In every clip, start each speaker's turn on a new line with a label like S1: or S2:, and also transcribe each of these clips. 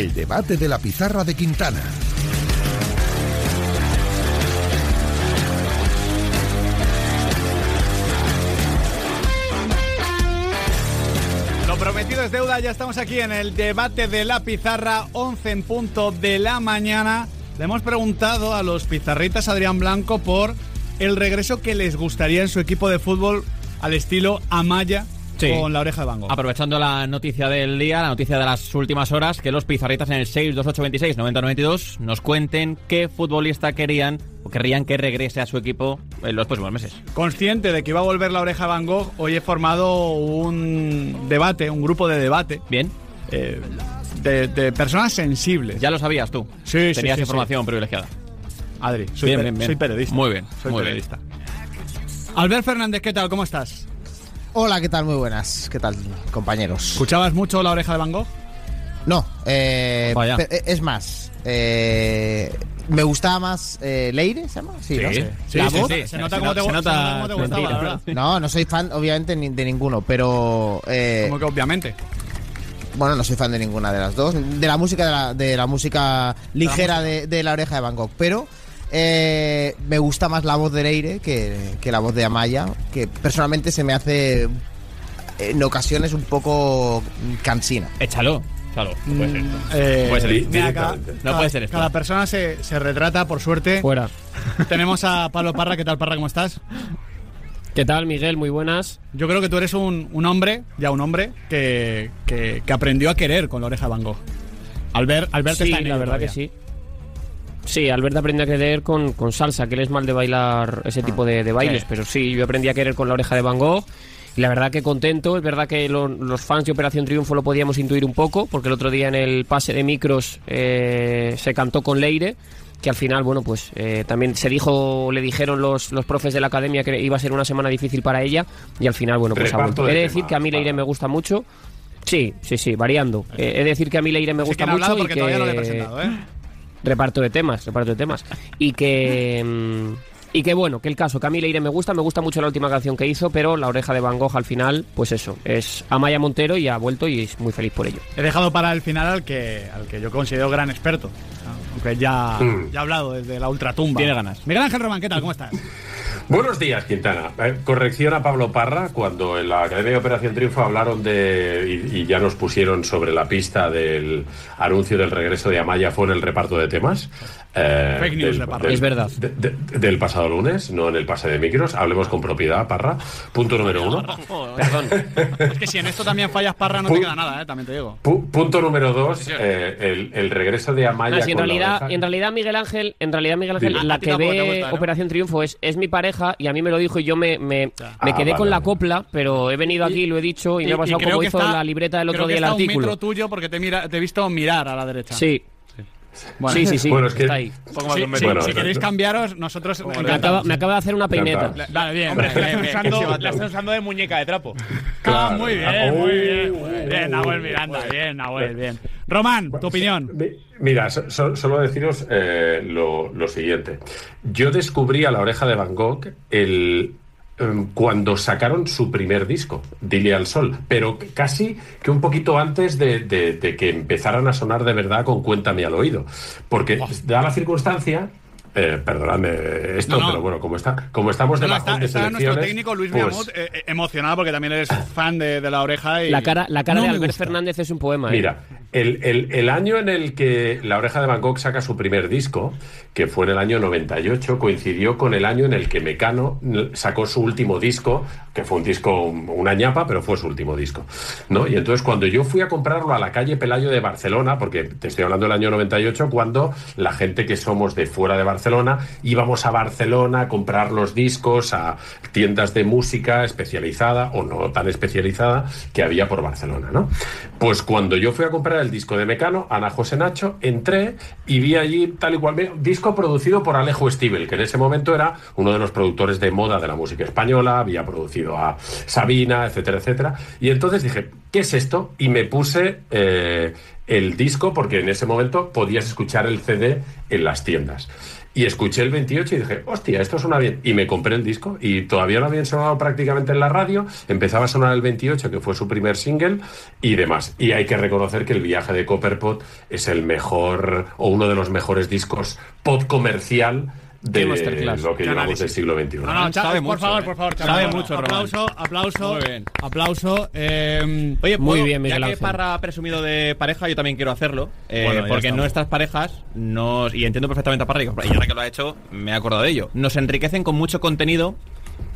S1: El debate de la pizarra de Quintana.
S2: Lo prometido es deuda, ya estamos aquí en el debate de la pizarra, 11 en punto de la mañana. Le hemos preguntado a los pizarritas Adrián Blanco por el regreso que les gustaría en su equipo de fútbol al estilo Amaya. Sí. Con la oreja de Van Gogh.
S3: Aprovechando la noticia del día, la noticia de las últimas horas, que los pizarritas en el 628269092 nos cuenten qué futbolista querían o querrían que regrese a su equipo en los próximos meses.
S2: Consciente de que iba a volver la oreja de Van Gogh, hoy he formado un debate, un grupo de debate.
S3: Bien.
S2: De personas sensibles.
S3: Ya lo sabías tú.
S2: Sí,
S3: Tenías
S2: sí,
S3: información privilegiada.
S2: Adri, soy periodista.
S3: Muy bien,
S2: soy
S3: muy
S2: periodista. Bien. Albert Fernández, ¿qué tal? ¿Cómo estás?
S4: Hola, ¿qué tal? Muy buenas. ¿Qué tal, compañeros?
S2: ¿Escuchabas mucho la oreja de Van Gogh?
S4: No, es más, me gustaba más Leire, ¿se llama? Sí, ¿no?
S2: Sí,
S4: la voz.
S2: Se nota cómo te gustaba, la verdad.
S4: No soy fan, obviamente, de ninguno, pero...
S2: ¿Cómo que obviamente?
S4: Bueno, no soy fan de ninguna de las dos. De la música, de la música ligera de la oreja de Van Gogh, pero... me gusta más la voz de Leire que la voz de Amaya, que personalmente se me hace en ocasiones un poco cansina.
S3: Échalo. Puede ser esto. No puede ser esto.
S2: Cada persona se retrata, por suerte.
S5: Fuera.
S2: Tenemos a Pablo Parra. ¿Qué tal, Parra? ¿Cómo estás?
S5: ¿Qué tal, Miguel? Muy buenas.
S2: Yo creo que tú eres un hombre que aprendió a querer con la oreja de Van Gogh. Albert
S5: sí,
S2: está en
S5: la verdad
S2: todavía.
S5: que sí. Sí, Albert aprendió a querer con salsa, que él es mal de bailar ese tipo de bailes, pero sí, yo aprendí a querer con la oreja de Van Gogh y la verdad que contento. Es verdad que los fans de Operación Triunfo lo podíamos intuir un poco, porque el otro día en el pase de micros se cantó con Leire, que al final, bueno, pues también le dijeron los profes de la academia que iba a ser una semana difícil para ella y al final, bueno, pues ha vuelto. He de decir que a mí Leire me gusta mucho. Sí, variando. He de decir que a mí Leire me gusta mucho
S2: porque
S5: y que...
S2: todavía no le he presentado,
S5: Reparto de temas. Y que bueno, que el caso, que a mí Leire me gusta mucho la última canción que hizo, pero la oreja de Van Gogh al final, pues eso, es Amaya Montero y ha vuelto y es muy feliz por ello.
S2: He dejado para el final al que yo considero gran experto, aunque ya ha hablado desde la ultratumba.
S3: Tiene ganas.
S2: Miguel Ángel Román, ¿qué tal? ¿Cómo estás?
S6: Buenos días, Quintana. Corrección a Pablo Parra, cuando en la Academia de Operación Triunfo hablaron y ya nos pusieron sobre la pista del anuncio del regreso de Amaya, fue en el reparto de temas.
S2: Fake news de Parra.
S5: Es verdad.
S6: Del pasado lunes, no en el pase de micros. Hablemos con propiedad, Parra. Punto número 1.
S5: Perdón.
S2: Es que si en esto también fallas, Parra, no te queda nada, también te digo.
S6: Punto número 2, el regreso de Amaya.
S5: En realidad, Miguel Ángel, la que ve Operación Triunfo es mi pareja y a mí me lo dijo y yo me quedé con la copla, pero he venido aquí, lo he dicho y me ha pasado como hizo la libreta del otro día el artículo.
S2: Creo que está un metro tuyo porque te he visto mirar a la derecha.
S5: Sí.
S2: Bueno,
S5: sí,
S6: bueno, es que
S5: está ahí.
S2: Si queréis cambiaros, nosotros...
S5: Me acaba de hacer una peineta.
S2: Vale, bien.
S7: Hombre, la estás usando de muñeca de trapo.
S2: Claro. Muy bien. Bien, Nahuel Miranda. Bien, Nahuel, bien. Román, tu opinión.
S6: Mira, solo deciros lo siguiente. Yo descubrí a la oreja de Van Gogh cuando sacaron su primer disco, Dile al Sol, pero casi que un poquito antes de que empezaran a sonar de verdad con Cuéntame al oído, porque da la circunstancia... perdonadme esto, pero bueno, como estamos de bajón de selecciones...
S2: Está nuestro técnico Luis Miamut emocionado porque también eres fan de la oreja y...
S5: La cara de Albert Fernández es un poema.
S6: Mira, el año en el que la oreja de Van Gogh saca su primer disco, que fue en el año 98, coincidió con el año en el que Mecano sacó su último disco, que fue un disco, una ñapa, pero fue su último disco, ¿no? Y entonces cuando yo fui a comprarlo a la calle Pelayo de Barcelona, porque te estoy hablando del año 98, cuando la gente que somos de fuera de Barcelona íbamos a Barcelona a comprar los discos a tiendas de música especializada o no tan especializada que había por Barcelona, ¿no? Pues cuando yo fui a comprar el disco de Mecano, Ana José Nacho, entré y vi allí tal y cual, disco producido por Alejo Stivel, que en ese momento era uno de los productores de moda de la música española, había producido a Sabina, etcétera, etcétera. Y entonces dije, ¿qué es esto? Y me puse el disco, porque en ese momento podías escuchar el CD en las tiendas. Y escuché el 28 y dije, hostia, esto suena bien. Y me compré el disco y todavía no habían sonado prácticamente en la radio. Empezaba a sonar el 28, que fue su primer single y demás. Y hay que reconocer que El viaje de Copperpot es el mejor o uno de los mejores discos pop comercial de lo que llevamos del siglo XXI.
S2: No, sabe mucho, por favor.
S3: Sabe mucho,
S2: aplauso.
S3: Muy bien.
S2: Aplauso.
S3: Oye,
S5: muy bien, Miguel
S3: ya que
S5: Ángel.
S3: Parra ha presumido de pareja, yo también quiero hacerlo. Porque
S2: estamos.
S3: nuestras parejas y entiendo perfectamente a Parra, y ahora que lo ha hecho, me he acordado de ello. Nos enriquecen con mucho contenido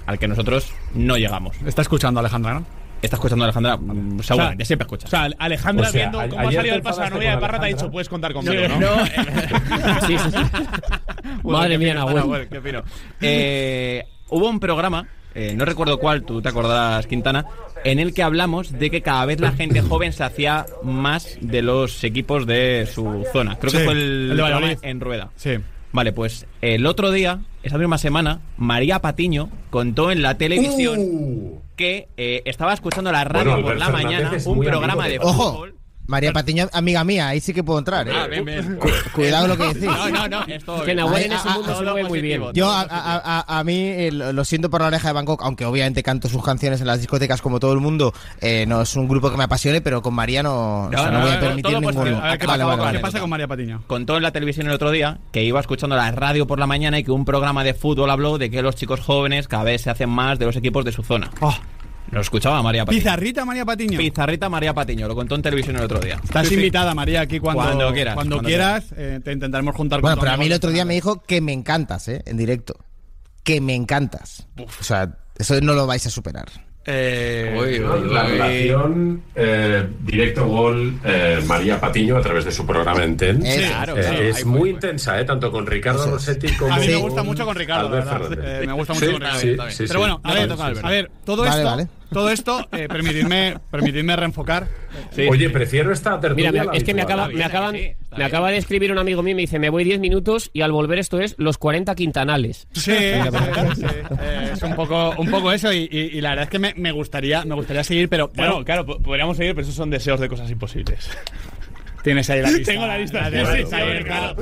S3: al que nosotros no llegamos.
S2: Está escuchando Alejandra, ¿no?
S3: Estás escuchando a Alejandra, seguramente, siempre escuchas.
S7: O sea, Alejandra, viendo cómo ha
S6: ayer
S7: salido
S6: te
S7: el paso a la
S6: enfadaste
S7: novia de
S6: con
S7: Parra, te ha
S6: Alejandra.
S7: dicho, puedes contar conmigo, ¿no?
S5: Sí. Madre mía, Nahuel.
S3: Nahuel, qué fino. Hubo un programa, no recuerdo cuál, tú te acordarás, Quintana, en el que hablamos de que cada vez la gente joven se hacía más de los equipos de su zona. Creo que fue el
S2: de
S3: programa
S2: Valladolid.
S3: en Rueda.
S2: Sí.
S3: Vale, pues el otro día, esa misma semana, María Patiño contó en la televisión que estaba escuchando la radio
S6: Bueno,
S3: por
S6: Albert
S3: la
S6: Fernández
S3: mañana,
S6: es
S3: un
S6: muy
S3: programa
S6: amigo
S3: de
S6: de
S4: Ojo,
S3: fútbol.
S4: María Patiño, amiga mía, ahí sí que puedo entrar, ¿eh?
S3: Bien.
S4: Cuidado lo que decís.
S3: No, esto
S5: Que Nahuel en
S4: Ah,
S5: ese
S4: ah,
S5: mundo
S4: ah,
S5: se mueve muy bien.
S4: Yo a mí lo siento por La Oreja de Bangkok, aunque obviamente canto sus canciones en las discotecas como todo el mundo, no es un grupo que me apasione, pero con María no voy a permitir
S3: todo
S4: ningún...
S3: positivo.
S2: A ver, ¿qué
S4: Vale,
S2: pasa,
S4: vale,
S2: ¿qué
S4: vale.
S2: pasa con María Patiño?
S3: Contó en la televisión el otro día que iba escuchando la radio por la mañana y que un programa de fútbol habló de que los chicos jóvenes cada vez se hacen más de los equipos de su zona. Lo escuchaba María Patiño.
S2: Pizarrita María Patiño.
S3: Pizarrita María Patiño, lo contó en televisión el otro día.
S2: Estás invitada, María, aquí cuando
S3: quieras.
S2: Cuando quieras, te intentaremos juntar con
S4: Bueno,
S2: tu
S4: pero a
S2: amigo
S4: mí el otro día
S2: Alejandra.
S4: me dijo que me encantas, en directo. Que me encantas. O sea, eso no lo vais a superar.
S6: La relación directo gol María Patiño a través de su programa en TEN
S3: Claro,
S6: es muy intensa, tanto con Ricardo Rossetti como
S2: A mí me
S4: Sí.
S2: gusta mucho con Ricardo,
S6: Albert
S2: ¿verdad?
S6: Fernández.
S2: Me gusta mucho
S6: Sí,
S2: con Ricardo.
S6: sí,
S2: Está bien.
S6: sí,
S2: Pero bueno,
S6: sí.
S2: a ver, todo
S4: Vale.
S2: esto, permitidme reenfocar.
S6: Oye, prefiero esta tertulia.
S5: Mira,
S6: a la
S5: es que me
S6: habitual.
S5: acaba de escribir un amigo mío y me dice, me voy 10 minutos y al volver esto es los 40 quintanales.
S2: Sí. Es un poco eso y la verdad es que me gustaría seguir, pero
S7: Bueno, claro, podríamos seguir, pero esos son deseos de cosas imposibles.
S2: tienes ahí la lista.
S7: Tengo la lista.
S2: Tienes
S7: Sí,
S2: lista ahí,
S7: claro.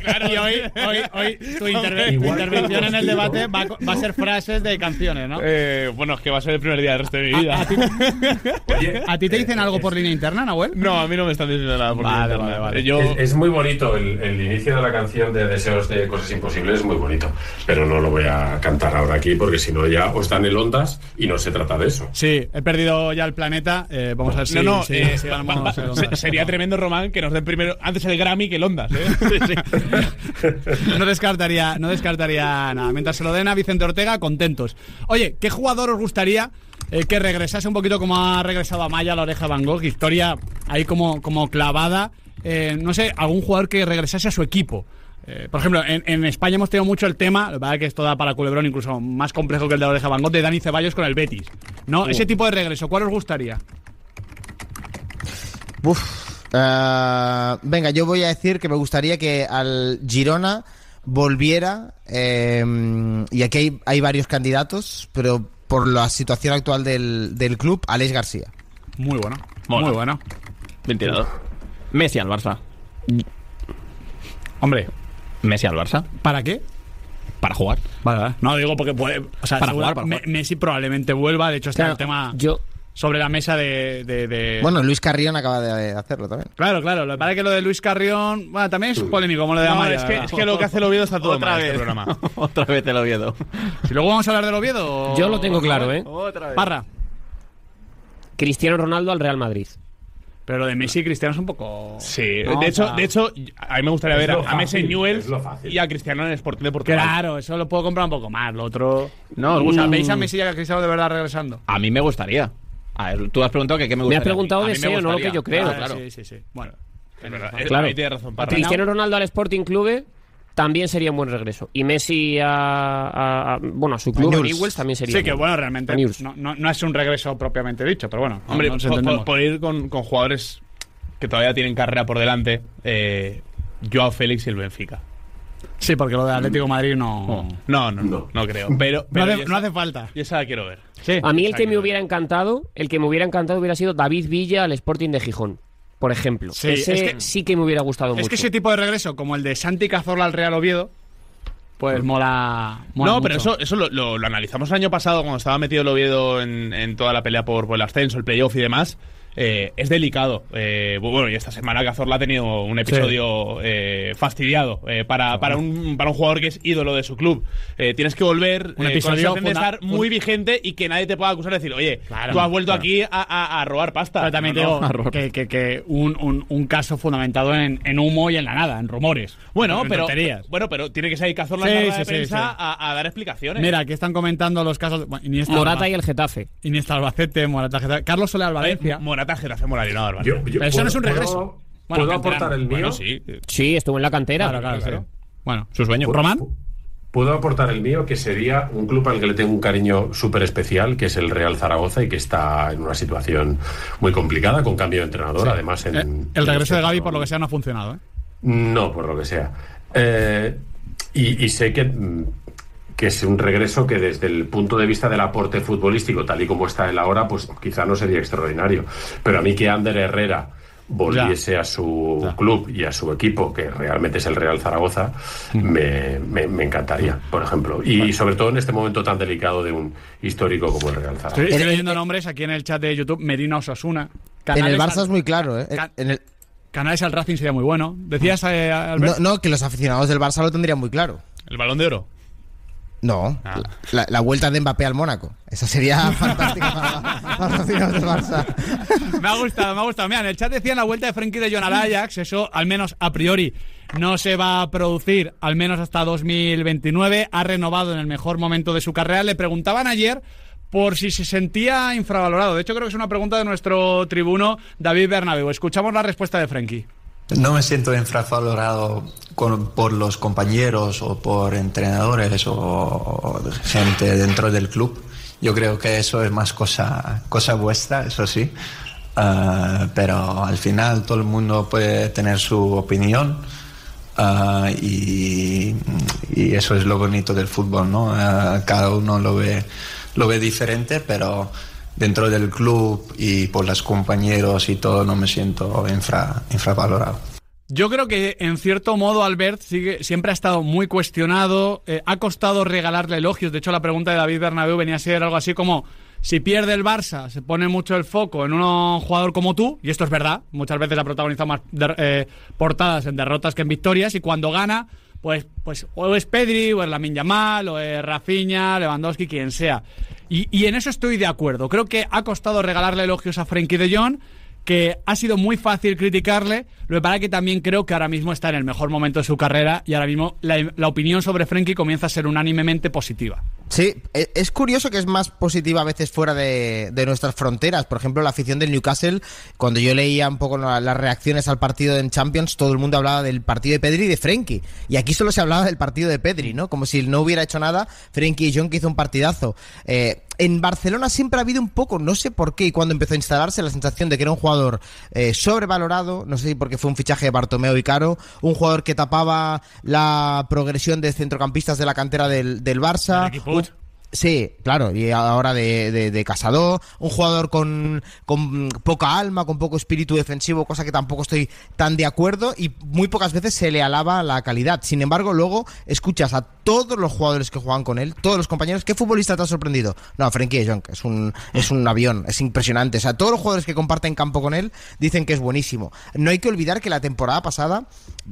S2: claro. Y hoy tu intervención en el debate va a ser frases de canciones, ¿no?
S7: Bueno, es que va a ser el primer día del resto de mi vida.
S6: Oye,
S2: ¿A ti te dicen algo por línea interna, Nahuel?
S7: No, a mí no me están diciendo nada por
S2: Vale,
S7: internet.
S2: vale.
S7: Yo,
S6: es muy bonito el inicio de la canción de Deseos de Cosas Imposibles, es muy bonito, pero no lo voy a cantar ahora aquí porque si no ya os dan el ondas y no se trata de eso.
S2: Sí, he perdido ya el planeta. Vamos a ver si ganamos el Ondas.
S7: sería tremendo, Román, que nos den primero antes el Grammy que el Ondas,
S2: No descartaría nada. Mientras se lo den a Vicente Ortega, contentos. Oye, ¿qué jugador os gustaría que regresase un poquito como ha regresado Amaya a La Oreja de Van Gogh? Historia ahí como clavada. No sé, algún jugador que regresase a su equipo. Por ejemplo, en España hemos tenido mucho el tema, la verdad que esto da para culebrón, incluso más complejo que el de La Oreja de Van Gogh, de Dani Ceballos con el Betis. ¿No? Ese tipo de regreso, ¿cuál os gustaría?
S4: Venga, yo voy a decir que me gustaría que al Girona volviera, y aquí hay varios candidatos, pero por la situación actual del club, Aleix García.
S2: Muy bueno.
S3: Mola.
S2: Muy bueno.
S3: Bien tirado. Messi al Barça.
S2: Hombre,
S3: Messi al Barça.
S2: ¿para qué?
S3: Para jugar.
S2: Vale. No, digo porque puede. O sea,
S3: Para jugar.
S2: Messi probablemente vuelva. De hecho, está
S5: Claro,
S2: el tema
S5: yo
S2: sobre la mesa de...
S4: Bueno, Luis Carrión acaba de hacerlo también.
S2: Claro. Lo que pasa es que lo de Luis Carrión, bueno, también es polémico, como lo de
S7: No,
S2: Amaya.
S7: es
S2: ¿verdad?
S7: que lo que hace el Oviedo está todo
S3: Otra
S7: mal en
S3: vez.
S7: este programa.
S3: Otra vez el Oviedo.
S2: Si luego vamos a hablar del Oviedo.
S5: Yo lo tengo claro, ¿eh?
S3: Otra vez.
S2: Parra.
S5: Cristiano Ronaldo al Real Madrid.
S2: Pero lo de Messi y Cristiano es un poco...
S7: Sí,
S2: No,
S7: de
S2: o sea,
S7: hecho, a mí me gustaría
S6: Es
S7: ver
S6: lo
S7: a
S6: fácil,
S7: Messi en Newell's
S6: es lo fácil.
S7: y a Cristiano en el Sporting de Portugal.
S2: Claro, eso lo puedo comprar un poco más. Lo otro...
S3: No,
S2: O sea, ¿veis a Messi y a Cristiano de verdad regresando?
S3: A mí me gustaría. A ver, tú has preguntado que qué me
S5: Me
S3: gustaría.
S5: has preguntado
S3: A mí me
S5: deseo, no lo que
S3: gustaría.
S5: yo creo.
S3: Claro.
S2: Sí. Bueno.
S7: Es verdad,
S5: Claro.
S7: ahí tienes razón, Parra.
S5: Cristiano Ronaldo al Sporting Clube también sería un buen regreso. Y Messi a su club, a
S4: Newell's.
S5: Newell's, también sería
S2: Sí, que bueno, realmente
S5: A Newell's.
S2: no es un regreso propiamente dicho, pero bueno.
S7: Hombre,
S2: nos entendemos.
S7: por ir con jugadores que todavía tienen carrera por delante, Joao Félix y el Benfica.
S2: Sí, porque lo de Atlético de Madrid no
S7: No creo. Pero
S2: no hace falta.
S7: Yo esa la quiero ver.
S2: Sí.
S5: A mí el que me hubiera encantado hubiera sido David Villa al Sporting de Gijón. por ejemplo.
S2: Sí,
S5: Ese
S2: es que-
S5: sí que me hubiera gustado mucho.
S2: Es que ese tipo de regreso, como el de Santi Cazorla al Real Oviedo, pues mola
S7: No,
S2: mucho.
S7: pero eso lo analizamos el año pasado cuando estaba metido el Oviedo en toda la pelea por el ascenso, el playoff y demás. Es delicado. Bueno, y esta semana Cazorla ha tenido un episodio fastidiado para un jugador que es ídolo de su club. Tienes que volver
S2: Un episodio
S7: con la sensación de estar muy vigente y que nadie te pueda acusar de decir, oye,
S2: Claro,
S7: tú has vuelto
S2: claro.
S7: aquí a robar pasta.
S2: Pero también
S7: No, no.
S2: te digo que un caso fundamentado en humo y en la nada, en rumores.
S7: Bueno,
S2: en
S7: pero
S2: tonterías.
S7: tiene que salir Cazorla
S2: Sí,
S7: en la rueda
S2: sí,
S7: de
S2: sí,
S7: prensa
S2: sí.
S7: a dar explicaciones.
S2: Mira, aquí están comentando los casos. Bueno, Iniesta,
S5: Morata y el Getafe.
S2: Iniesta Albacete, Morata Getafe. Carlos Soler al Valencia.
S7: Morata, Getafe, Morario, no,
S6: Yo
S2: Pero eso no es un regreso. Bueno,
S6: ¿Puedo
S2: canterano.
S6: aportar el mío?
S7: Bueno, sí.
S5: Sí, estuvo en la cantera.
S2: Claro, sí. Bueno,
S3: Su sueño.
S2: ¿Román?
S6: Puedo aportar el mío, que sería un club al que le tengo un cariño súper especial, que es el Real Zaragoza y que está en una situación muy complicada, con cambio de entrenador, además.
S2: El regreso de Gavi, por lo que sea, no ha funcionado, ¿eh?
S6: No, por lo que sea. Y sé que es un regreso que desde el punto de vista del aporte futbolístico, tal y como está él ahora, pues quizá no sería extraordinario. Pero a mí que Ander Herrera volviese a su club y a su equipo, que realmente es el Real Zaragoza, me encantaría, por ejemplo. Y sobre todo en este momento tan delicado de un histórico como el Real Zaragoza.
S2: Estoy leyendo nombres aquí en el chat de YouTube. Medina Osasuna.
S4: En el Barça
S2: al-
S4: es muy claro, ¿eh?
S2: Can-
S4: En el-
S2: Canales al Racing sería muy bueno. Decías, Albert.
S4: no, que los aficionados del Barça lo tendrían muy claro.
S7: El Balón de Oro.
S4: No, la vuelta de Mbappé al Mónaco. Esa sería fantástica para los aficionados del Barça.
S2: Me ha gustado. Mira, en el chat decían la vuelta de Frenkie de Jong al Ajax. Eso, al menos a priori, no se va a producir, al menos hasta 2029. Ha renovado en el mejor momento de su carrera. Le preguntaban ayer por si se sentía infravalorado. De hecho, creo que es una pregunta de nuestro tribuno David Bernabéu. Escuchamos la respuesta de Frenkie.
S8: No me siento infravalorado por los compañeros o por entrenadores o gente dentro del club. Yo creo que eso es más cosa vuestra, eso sí. Pero al final todo el mundo puede tener su opinión. Y eso es lo bonito del fútbol, ¿no? Cada uno lo ve diferente, pero dentro del club y por los compañeros y todo no me siento infravalorado.
S2: Yo creo que en cierto modo Albert siempre ha estado muy cuestionado, ha costado regalarle elogios. De hecho, la pregunta de David Bernabéu venía a ser algo así como: si pierde el Barça, se pone mucho el foco en un jugador como tú, y esto es verdad, muchas veces ha protagonizado más portadas en derrotas que en victorias, y cuando gana, pues o es Pedri, o es Lamine Yamal, o es Rafinha, Lewandowski, quien sea. Y en eso estoy de acuerdo. Creo que ha costado regalarle elogios a Frenkie de Jong, que ha sido muy fácil criticarle. Lo que pasa es que también creo que ahora mismo está en el mejor momento de su carrera, y ahora mismo la opinión sobre Frenkie comienza a ser unánimemente positiva.
S4: Sí, es curioso que es más positiva a veces fuera de nuestras fronteras. Por ejemplo, la afición del Newcastle, cuando yo leía un poco las reacciones al partido en Champions, todo el mundo hablaba del partido de Pedri y de Frenkie. Y aquí solo se hablaba del partido de Pedri, ¿no? Como si no hubiera hecho nada Frenkie de Jong, que hizo un partidazo. En Barcelona siempre ha habido un poco, no sé por qué, y cuando empezó a instalarse la sensación de que era un jugador sobrevalorado, no sé si porque fue un fichaje de Bartomeu y caro, un jugador que tapaba la progresión de centrocampistas de la cantera del Barça. Sí, claro, y ahora de Casado, un jugador con poca alma, con poco espíritu defensivo, cosa que tampoco estoy tan de acuerdo, y muy pocas veces se le alaba la calidad. Sin embargo, luego escuchas a todos los jugadores que juegan con él, todos los compañeros. ¿Qué futbolista te ha sorprendido? No, Frenkie de Jong, es un avión, es impresionante. O sea, todos los jugadores que comparten campo con él dicen que es buenísimo. No hay que olvidar que la temporada pasada,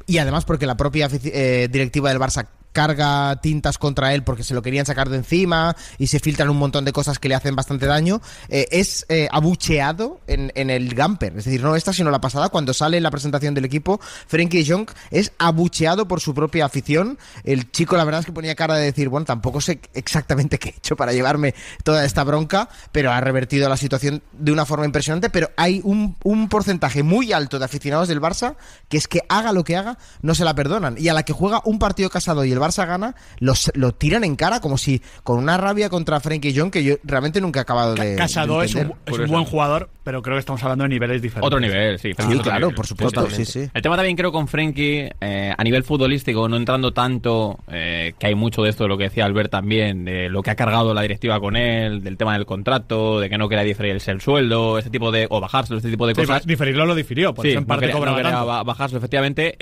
S4: y además porque la propia directiva del Barça carga tintas contra él porque se lo querían sacar de encima y se filtran un montón de cosas que le hacen bastante daño, es abucheado en el Gamper. Es decir, no esta sino la pasada, cuando sale en la presentación del equipo, Frenkie de Jong es abucheado por su propia afición. El chico, la verdad es que ponía cara de decir, bueno, tampoco sé exactamente qué he hecho para llevarme toda esta bronca, pero ha revertido la situación de una forma impresionante. Pero hay un porcentaje muy alto de aficionados del Barça que es que haga lo que haga, no se la perdonan, y a la que juega un partido Casado y el Barça gana, lo tiran en cara como si con una rabia contra Frenkie de Jong que yo realmente nunca he acabado de
S2: Casado
S4: de
S2: es un buen jugador, pero creo que estamos hablando de niveles diferentes.
S3: Otro nivel, sí.
S4: Sí, claro, por supuesto. Sí.
S3: El tema también creo con Frenkie, a nivel futbolístico, no entrando tanto, que hay mucho de esto, de lo que decía Albert también, de lo que ha cargado la directiva con él, del tema del contrato, de que no quería diferirse el sueldo, este tipo de, o bajárselo, este tipo de cosas.
S2: Diferirlo lo difirió, por eso en parte cobraba tanto.
S3: Bajárselo, efectivamente.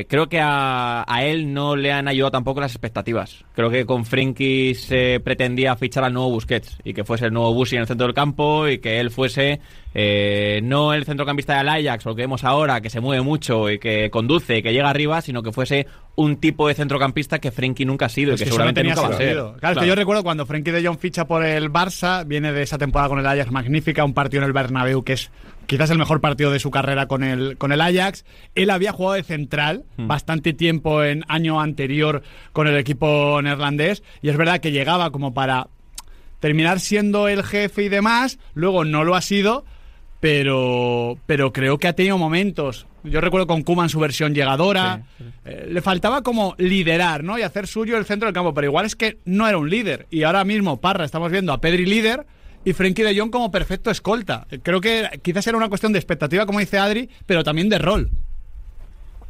S3: Creo que a él no le han ayudado tampoco las expectativas. Creo que con Frenkie se pretendía fichar al nuevo Busquets y que fuese el nuevo Busi en el centro del campo y que él fuese no el centrocampista del Ajax, lo que vemos ahora, que se mueve mucho y que conduce y que llega arriba, sino que fuese un tipo de centrocampista que Frenkie nunca ha sido y que seguramente nunca va a ser.
S2: Claro, es que yo recuerdo cuando Frenkie de Jong ficha por el Barça, viene de esa temporada con el Ajax magnífica, un partido en el Bernabéu que es quizás el mejor partido de su carrera con el Ajax. Él había jugado de central bastante tiempo en año anterior con el equipo neerlandés y es verdad que llegaba como para terminar siendo el jefe y demás, luego no lo ha sido, pero creo que ha tenido momentos. Yo recuerdo con Koeman su versión llegadora, le faltaba como liderar, ¿no? Y hacer suyo el centro del campo, pero igual es que no era un líder. Y ahora mismo, Parra, estamos viendo a Pedri líder y Frenkie de Jong como perfecto escolta. Creo que quizás era una cuestión de expectativa, como dice Adri, pero también de rol.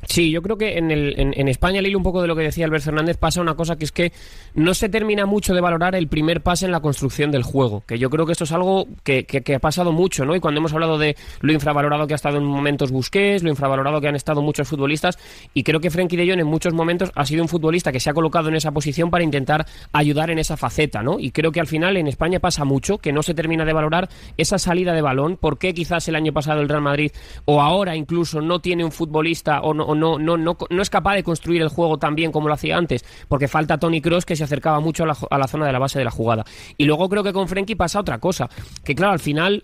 S5: Sí, yo creo que en España, al hilo un poco de lo que decía Albert Fernández, pasa una cosa que es que no se termina mucho de valorar el primer pase en la construcción del juego, que yo creo que esto es algo que ha pasado mucho, ¿no? Y cuando hemos hablado de lo infravalorado que ha estado en momentos Busquets, lo infravalorado que han estado muchos futbolistas, y creo que Frenkie de Jong en muchos momentos ha sido un futbolista que se ha colocado en esa posición para intentar ayudar en esa faceta, ¿no? Y creo que al final en España pasa mucho, que no se termina de valorar esa salida de balón, por qué quizás el año pasado el Real Madrid, o ahora incluso, no tiene un futbolista, o no es capaz de construir el juego tan bien como lo hacía antes, porque falta Toni Kroos, que se acercaba mucho a la zona de la base de la jugada. Y luego creo que con Frenkie pasa otra cosa, que claro, al final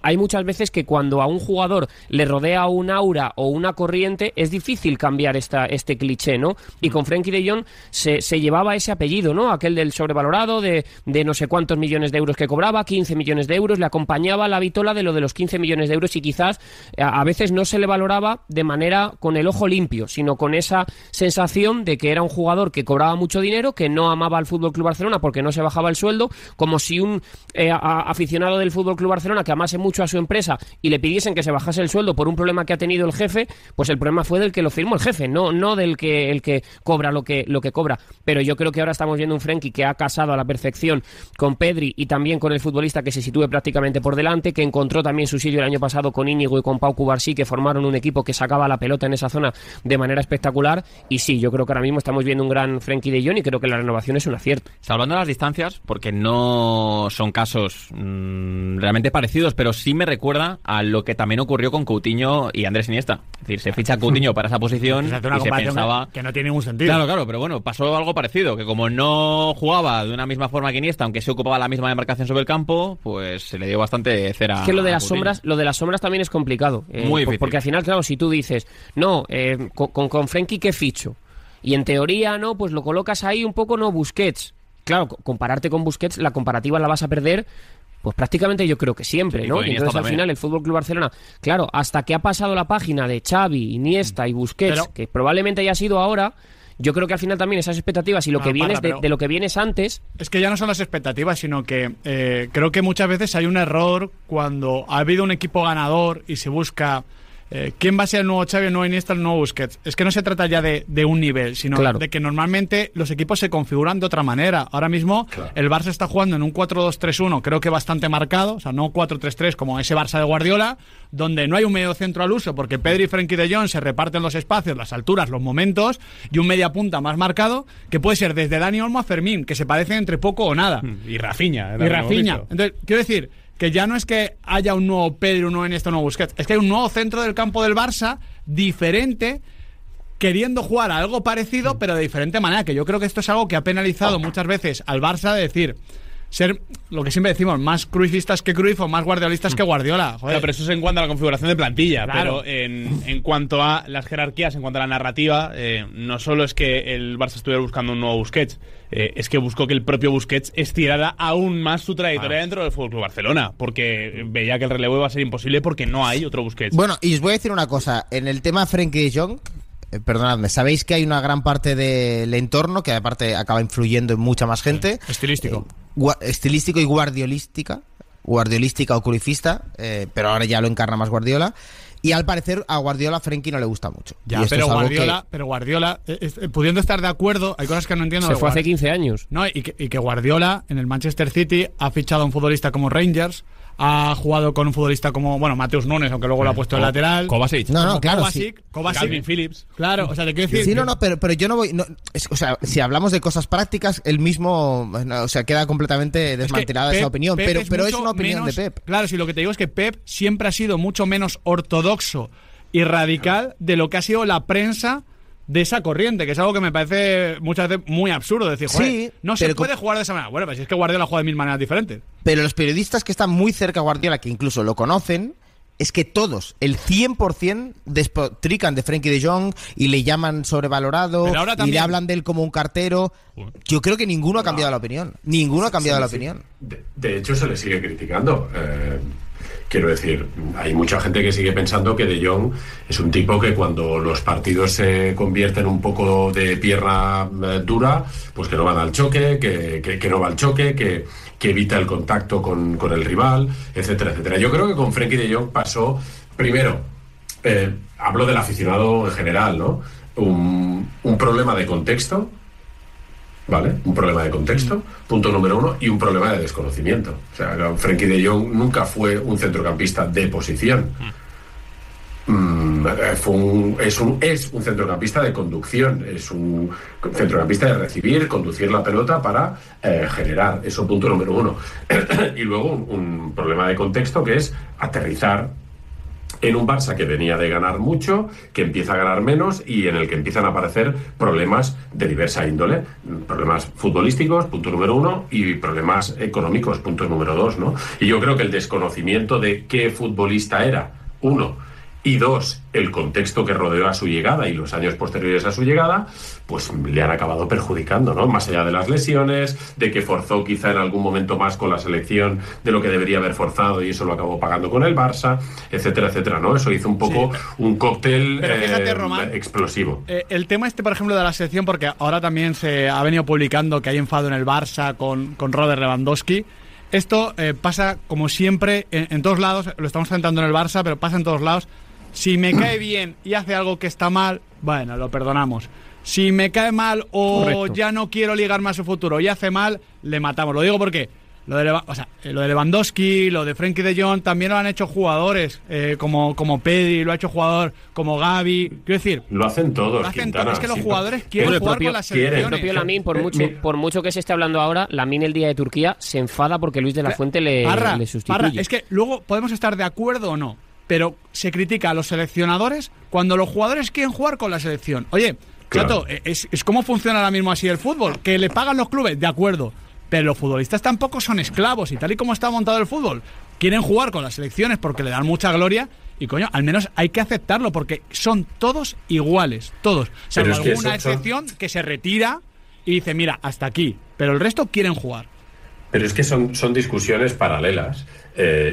S5: hay muchas veces que cuando a un jugador le rodea un aura o una corriente es difícil cambiar este cliché, ¿no? Y con Frenkie de Jong se llevaba ese apellido, ¿no? Aquel del sobrevalorado, de no sé cuántos millones de euros que cobraba, 15 millones de euros, le acompañaba la vitola de lo de los 15 millones de euros y quizás a veces no se le valoraba de manera con el ojo limpio, sino con esa sensación de que era un jugador que cobraba mucho dinero, que no amaba al FC Barcelona porque no se bajaba el sueldo, como si un aficionado del FC Barcelona que amase mucho a su empresa y le pidiesen que se bajase el sueldo por un problema que ha tenido el jefe, pues el problema fue del que lo firmó el jefe, no del que el que cobra lo que cobra. Pero yo creo que ahora estamos viendo un Frenkie que ha casado a la perfección con Pedri y también con el futbolista que se sitúe prácticamente por delante, que encontró también su sitio el año pasado con Íñigo y con Pau Cubarsí, que formaron un equipo que sacaba la pelota en esa zona de manera espectacular. Y sí, yo creo que ahora mismo estamos viendo un gran Frenkie de Jong y creo que la renovación es un acierto.
S3: Salvando las distancias, porque no son casos realmente parecidos, pero sí me recuerda a lo que también ocurrió con Coutinho y Andrés Iniesta. Es decir, se ficha Coutinho para esa posición y se pensaba
S2: que no tiene ningún sentido.
S3: Claro, pero bueno, pasó algo parecido, que como no jugaba de una misma forma que Iniesta, aunque se ocupaba la misma demarcación sobre el campo, pues se le dio bastante cera.
S5: Es que lo de las sombras también es complicado.
S3: Muy difícil.
S5: Porque al final, claro, si tú dices, no, con Frenkie, ¿qué ficho? Y en teoría, no, pues lo colocas ahí un poco, no, Busquets. Claro, compararte con Busquets, la comparativa la vas a perder, pues prácticamente yo creo que siempre, sí, ¿no? Y entonces al final el FC Barcelona, claro, hasta que ha pasado la página de Xavi, Iniesta y Busquets, que probablemente haya sido ahora, yo creo que al final también esas expectativas y lo que vienes de lo que vienes antes.
S2: Es que ya no son las expectativas, sino que creo que muchas veces hay un error cuando ha habido un equipo ganador y se busca quién va a ser el nuevo Xavi, el nuevo Iniesta, el nuevo Busquets. Es que no se trata ya de un nivel, sino de que normalmente los equipos se configuran de otra manera. Ahora mismo el Barça está jugando en un 4-2-3-1, creo que bastante marcado, o sea, no 4-3-3 como ese Barça de Guardiola, donde no hay un medio centro al uso, porque Pedri y Frenkie de Jong se reparten los espacios, las alturas, los momentos, y un media punta más marcado, que puede ser desde Dani Olmo a Fermín, que se parecen entre poco o nada.
S7: Y Rafinha.
S2: Entonces, quiero decir que ya no es que haya un nuevo Pedri, un nuevo Iniesta, un nuevo Busquets, es que hay un nuevo centro del campo del Barça diferente, queriendo jugar a algo parecido, pero de diferente manera, que yo creo que esto es algo que ha penalizado muchas veces al Barça, de decir, ser lo que siempre decimos, más cruifistas que Cruyff o más guardiolistas que Guardiola.
S7: Claro, pero eso es en cuanto a la configuración de plantilla. Claro. Pero en cuanto a las jerarquías, en cuanto a la narrativa, no solo es que el Barça estuviera buscando un nuevo Busquets, es que buscó que el propio Busquets estirara aún más su trayectoria dentro del FC Barcelona, porque veía que el relevo iba a ser imposible porque no hay otro Busquets.
S4: Bueno, y os voy a decir una cosa, en el tema Frenkie de Jong, perdonadme, sabéis que hay una gran parte del entorno que aparte acaba influyendo en mucha más gente.
S2: Estilístico.
S4: Estilístico y guardiolística o cruyffista, pero ahora ya lo encarna más Guardiola. Y al parecer a Guardiola Frenkie no le gusta mucho.
S2: Ya, pero Guardiola, pudiendo estar de acuerdo, hay cosas que no entiendo.
S5: Se fue hace 15 años.
S2: No, y que Guardiola en el Manchester City ha fichado a un futbolista como Rangers, ha jugado con un futbolista como, Mateus Nunes, aunque luego lo ha puesto de lateral.
S3: Kovacic.
S4: No, claro,
S2: Kovacic.
S7: Calvin Phillips.
S2: Claro, o sea, te quiero decir.
S4: Sí, pero yo no voy. O sea, si hablamos de cosas prácticas, él mismo, queda completamente desmantelada esa opinión. Pero es una opinión de Pep.
S2: Claro, si lo que te digo es que Pep siempre ha sido mucho menos ortodoxo y radical de lo que ha sido la prensa de esa corriente, que es algo que me parece muchas veces muy absurdo. Decir, joder, no se puede jugar de esa manera. Bueno, pues es que Guardiola juega de 1000 maneras diferentes.
S4: Pero los periodistas que están muy cerca de Guardiola, que incluso lo conocen, es que todos, el 100%, despotrican de Frenkie de Jong y le llaman sobrevalorado y le hablan de él como un cartero. Yo creo que ninguno ha cambiado la opinión. Ninguno ha cambiado la opinión.
S6: De hecho, se le sigue criticando. Quiero decir, hay mucha gente que sigue pensando que De Jong es un tipo que cuando los partidos se convierten un poco de pierna dura, pues que no van al choque, que no va al choque, que evita el contacto con el rival, etcétera, etcétera. Yo creo que con Frenkie De Jong pasó, primero, hablo del aficionado en general, ¿no? Un problema de contexto, ¿vale? Un problema de contexto, punto número 1, y un problema de desconocimiento. O sea, Frenkie de Jong nunca fue un centrocampista de posición. Es un centrocampista de conducción, es un centrocampista de recibir, conducir la pelota para generar. Eso, punto número 1. Y luego un problema de contexto que es aterrizar en un Barça que venía de ganar mucho, que empieza a ganar menos y en el que empiezan a aparecer problemas de diversa índole. Problemas futbolísticos, punto número 1, y problemas económicos, punto número 2, ¿no? Y yo creo que el desconocimiento de qué futbolista era, 1, y 2, el contexto que rodeó a su llegada y los años posteriores a su llegada, pues le han acabado perjudicando, ¿no? Más allá de las lesiones, de que forzó quizá en algún momento más con la selección de lo que debería haber forzado y eso lo acabó pagando con el Barça, etcétera, etcétera, ¿no? Eso hizo un poco un cóctel
S2: fíjate, Román,
S6: explosivo.
S2: El tema por ejemplo, de la selección, porque ahora también se ha venido publicando que hay enfado en el Barça con Robert Lewandowski. Esto pasa como siempre en todos lados, lo estamos centrando en el Barça, pero pasa en todos lados. Si me cae bien y hace algo que está mal, bueno, lo perdonamos. Si me cae mal o ya no quiero ligar más su futuro y hace mal, le matamos. Lo digo porque lo de Lewandowski, lo de Frenkie de Jong también lo han hecho jugadores como Pedri, lo ha hecho jugador como Gavi. Quiero decir,
S6: lo hacen todos.
S2: Es que los jugadores quieren jugar con las selecciones.
S5: El propio Lamine, por mucho que se esté hablando ahora, Lamine el día de Turquía se enfada porque Luis de la Fuente le sustituye. Es
S2: que luego podemos estar de acuerdo o no, pero se critica a los seleccionadores cuando los jugadores quieren jugar con la selección. Oye, Chato, es como funciona ahora mismo así el fútbol, que le pagan los clubes, de acuerdo, pero los futbolistas tampoco son esclavos y tal y como está montado el fútbol, quieren jugar con las selecciones porque le dan mucha gloria y coño, al menos hay que aceptarlo porque son todos iguales, todos. Salvo alguna excepción que se retira y dice, mira, hasta aquí, pero el resto quieren jugar.
S6: Pero es que son discusiones paralelas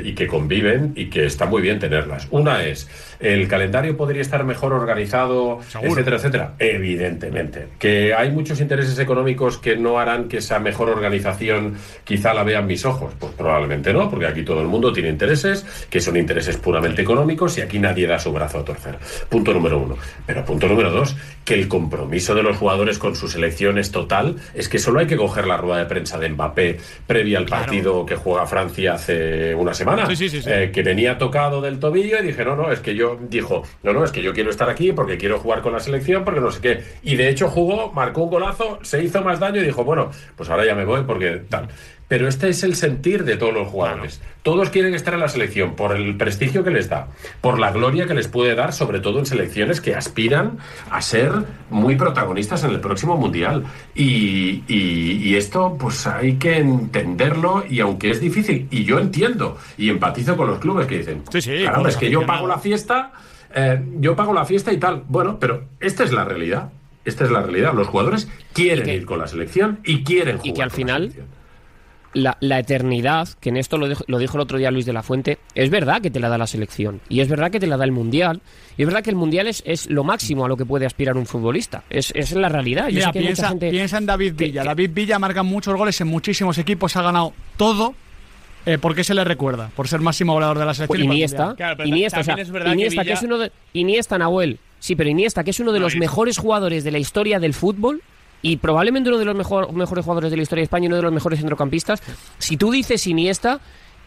S6: y que conviven y que está muy bien tenerlas. Una es, ¿el calendario podría estar mejor organizado, etcétera, etcétera? Evidentemente. ¿Que hay muchos intereses económicos que no harán que esa mejor organización quizá la vean mis ojos? Pues probablemente no, porque aquí todo el mundo tiene intereses que son intereses puramente económicos y aquí nadie da su brazo a torcer. Punto número 1. Pero punto número 2, que el compromiso de los jugadores con su selección es total. Es que solo hay que coger la rueda de prensa de Mbappé previa al partido que juega Francia hace una semana, que venía tocado del tobillo y dije, es que yo quiero estar aquí porque quiero jugar con la selección, porque no sé qué, y de hecho jugó, marcó un golazo, se hizo más daño y dijo, bueno, pues ahora ya me voy porque tal. Pero este es el sentir de todos los jugadores. Todos quieren estar en la selección por el prestigio que les da, por la gloria que les puede dar, sobre todo en selecciones que aspiran a ser muy protagonistas en el próximo Mundial. Y esto, pues hay que entenderlo, y aunque es difícil, y yo entiendo y empatizo con los clubes que dicen, caramba, es que yo pago la fiesta, y tal. Bueno, pero esta es la realidad. Esta es la realidad. Los jugadores quieren ir con la selección y quieren jugar.
S5: Y que al final la eternidad, que en esto lo dijo el otro día Luis de la Fuente, es verdad que te la da la selección, y es verdad que te la da el Mundial, y es verdad que el Mundial es lo máximo a lo que puede aspirar un futbolista. Es la realidad. Yo sé que
S2: piensa en David Villa. David Villa marca muchos goles en muchísimos equipos, ha ganado todo. ¿Por qué se le recuerda? Por ser máximo goleador de la selección.
S5: Pues Iniesta,
S7: claro,
S5: Iniesta, o sea,
S7: es verdad
S5: Iniesta, que es uno de... Iniesta, Nahuel. Sí, pero Iniesta, que es uno de los mejores jugadores de la historia del fútbol y probablemente uno de los mejores jugadores de la historia de España y uno de los mejores centrocampistas. Si tú dices Iniesta,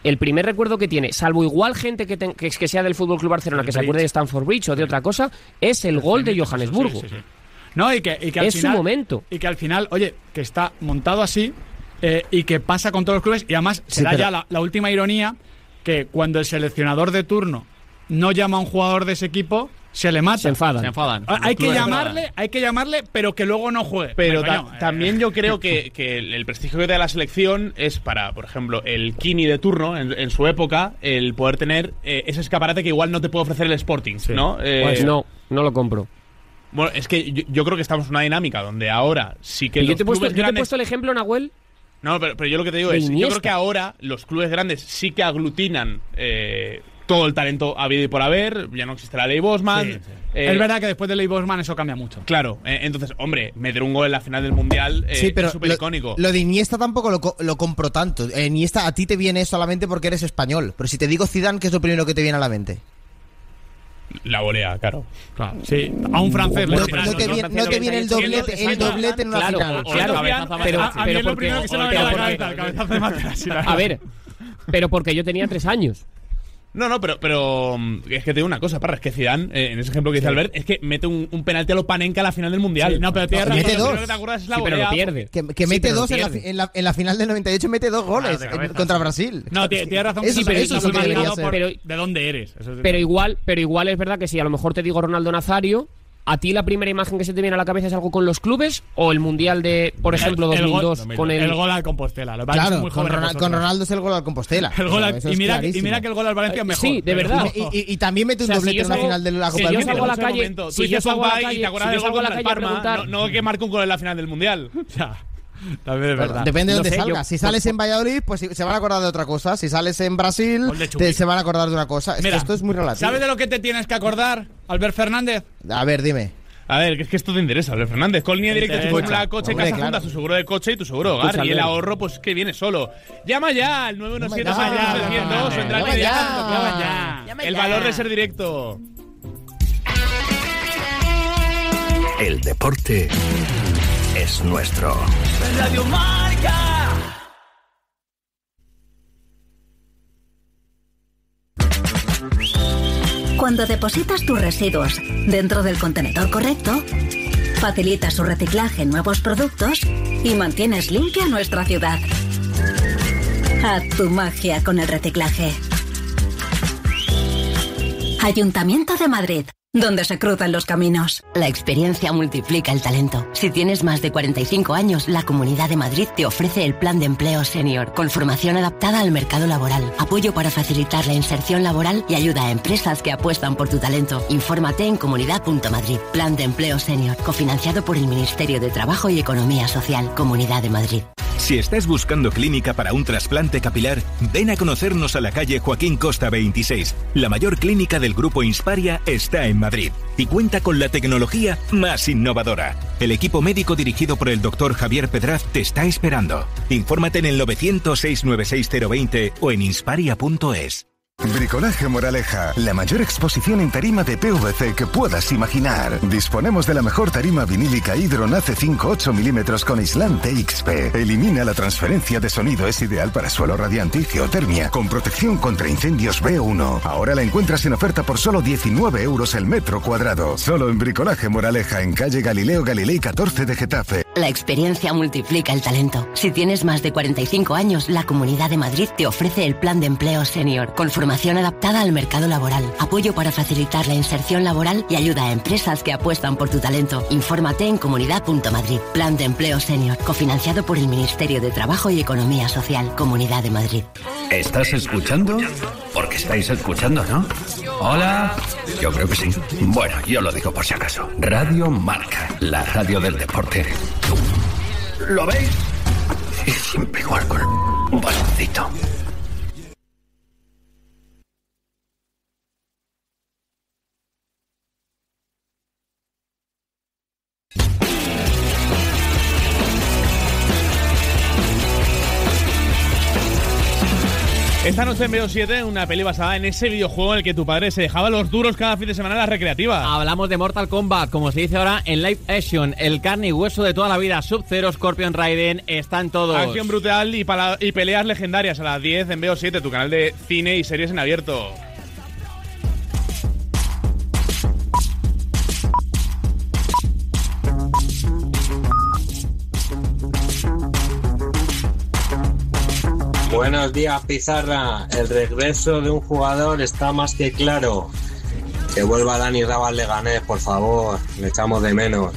S5: el primer recuerdo que tiene, salvo igual gente que sea del Fútbol Club Barcelona, que se acuerde de Stamford Bridge o de otra cosa, es el gol de Johannesburgo.
S2: Sí. No, y que al
S5: es
S2: final,
S5: su momento.
S2: Y que al final, oye, que está montado así y que pasa con todos los clubes. Y además será ya la última ironía, que cuando el seleccionador de turno no llama a un jugador de ese equipo, se le mata.
S5: Se enfadan.
S2: Hay que llamarle, pero que luego no juegue.
S7: Pero también yo creo que el prestigio que te da la selección es para, por ejemplo, el Kini de turno, en su época, el poder tener ese escaparate que igual no te puede ofrecer el Sporting, ¿no?
S5: Pues no lo compro.
S7: Bueno, es que yo creo que estamos en una dinámica donde ahora sí que
S5: yo te he puesto el ejemplo, Nahuel.
S7: No, pero yo lo que te digo es, yo creo que ahora los clubes grandes sí que aglutinan todo el talento habido y por haber. Ya no existe la ley Bosman.
S2: Sí. Es verdad que después de ley Bosman eso cambia mucho.
S7: Claro, entonces, hombre, meter un gol en la final del Mundial
S4: pero
S7: es súper icónico.
S4: Lo de Iniesta tampoco lo compro tanto. Iniesta a ti te viene solamente porque eres español. Pero si te digo Zidane, ¿qué es lo primero que te viene a la mente?
S7: La volea, claro.
S2: Sí, a un francés.
S4: No te viene el doblete en una final.
S5: Claro, pero
S2: lo primero que se me viene a la cabeza, el cabezazo de Materazzi.
S5: A ver, pero porque yo tenía 3 años.
S7: No, pero es que te digo una cosa, Parra, es que Zidane, en ese ejemplo que dice Albert, es que mete un penalti a lo Panenka a la final del Mundial.
S2: Sí, no, pero tiene razón.
S4: Mete 2.
S7: Que te acuerdas es la
S5: pero
S7: volea,
S5: lo pierde.
S4: Que mete 2 en la final del 98, mete 2 goles contra Brasil.
S2: No, tiene razón.
S4: Eso
S2: es
S4: lo que debería ser.
S2: ¿De dónde eres?
S5: Pero igual es verdad que si a lo mejor te digo Ronaldo Nazario, ¿a ti la primera imagen que se te viene a la cabeza es algo con los clubes o el Mundial de, por ejemplo, 2002 con el
S2: gol al Compostela?
S4: Claro, con Ronaldo es el gol al Compostela.
S2: Y mira que el gol al Valencia es mejor.
S5: Sí, de verdad.
S4: Y también mete un doblete en la final de la Copa del Mundo.
S5: Si yo salgo a la calle,
S7: y te acuerdas del gol contra el Parma, no que marca un gol en la final del Mundial.
S2: También es verdad.
S4: Depende de dónde salgas. Si sales en Valladolid, pues se van a acordar de otra cosa. Si sales en Brasil, se van a acordar de una cosa.
S2: Mira,
S4: esto es muy relativo.
S2: ¿Sabes de lo que te tienes que acordar, Albert Fernández?
S4: A ver, dime.
S7: A ver, es que esto te interesa, Albert Fernández. Con línea directa, tu fórmula de coche, casa junta, tu seguro de coche y tu seguro de hogar. Y el ahorro, pues que viene solo. Llama ya al 917-600-700 o entra en directo. El valor de ser directo.
S1: El deporte es nuestro.
S9: Radio Marca.
S10: Cuando depositas tus residuos dentro del contenedor correcto, facilitas su reciclaje en nuevos productos y mantienes limpia nuestra ciudad. Haz tu magia con el reciclaje. Ayuntamiento de Madrid, donde se cruzan los caminos.
S11: La experiencia multiplica el talento. Si tienes más de 45 años, la Comunidad de Madrid te ofrece el Plan de Empleo Senior, con formación adaptada al mercado laboral, apoyo para facilitar la inserción laboral y ayuda a empresas que apuestan por tu talento. Infórmate en comunidad.madrid. Plan de Empleo Senior, cofinanciado por el Ministerio de Trabajo y Economía Social, Comunidad de Madrid.
S12: Si estás buscando clínica para un trasplante capilar, ven a conocernos a la calle Joaquín Costa 26. La mayor clínica del Grupo Insparia está en Madrid y cuenta con la tecnología más innovadora. El equipo médico dirigido por el Dr. Javier Pedraz te está esperando. Infórmate en el 900-696-020 o en insparia.es.
S1: Bricolaje Moraleja, la mayor exposición en tarima de PVC que puedas imaginar. Disponemos de la mejor tarima vinílica Hydron AC5 8 mm con aislante XP. Elimina la transferencia de sonido, es ideal para suelo radiante y geotermia, con protección contra incendios B1. Ahora la encuentras en oferta por solo 19 euros el metro cuadrado. Solo en Bricolaje Moraleja, en calle Galileo Galilei 14 de Getafe.
S11: La experiencia multiplica el talento. Si tienes más de 45 años, la Comunidad de Madrid te ofrece el Plan de Empleo Senior, con formación adaptada al mercado laboral, apoyo para facilitar la inserción laboral y ayuda a empresas que apuestan por tu talento. Infórmate en comunidad.madrid. Plan de Empleo Senior, cofinanciado por el Ministerio de Trabajo y Economía Social, Comunidad de Madrid.
S13: ¿Estás escuchando? Porque estáis escuchando, ¿no? Hola. Yo creo que sí. Bueno, yo lo digo por si acaso. Radio Marca, la radio del deporte. ¿Lo veis? Es siempre igual con... Un baloncito.
S7: Esta noche en Veo 7, una peli basada en ese videojuego en el que tu padre se dejaba los duros cada fin de semana en la recreativa.
S3: Hablamos de Mortal Kombat, como se dice ahora en live action. El carne y hueso de toda la vida. Sub-Zero, Scorpion, Raiden, están todos.
S7: Acción brutal y peleas legendarias a las 10 en Veo 7, tu canal de cine y series en abierto.
S14: Buenos días, Pizarra. El regreso de un jugador está más que claro. Que vuelva Dani Raba al Leganés, por favor. Le echamos de menos.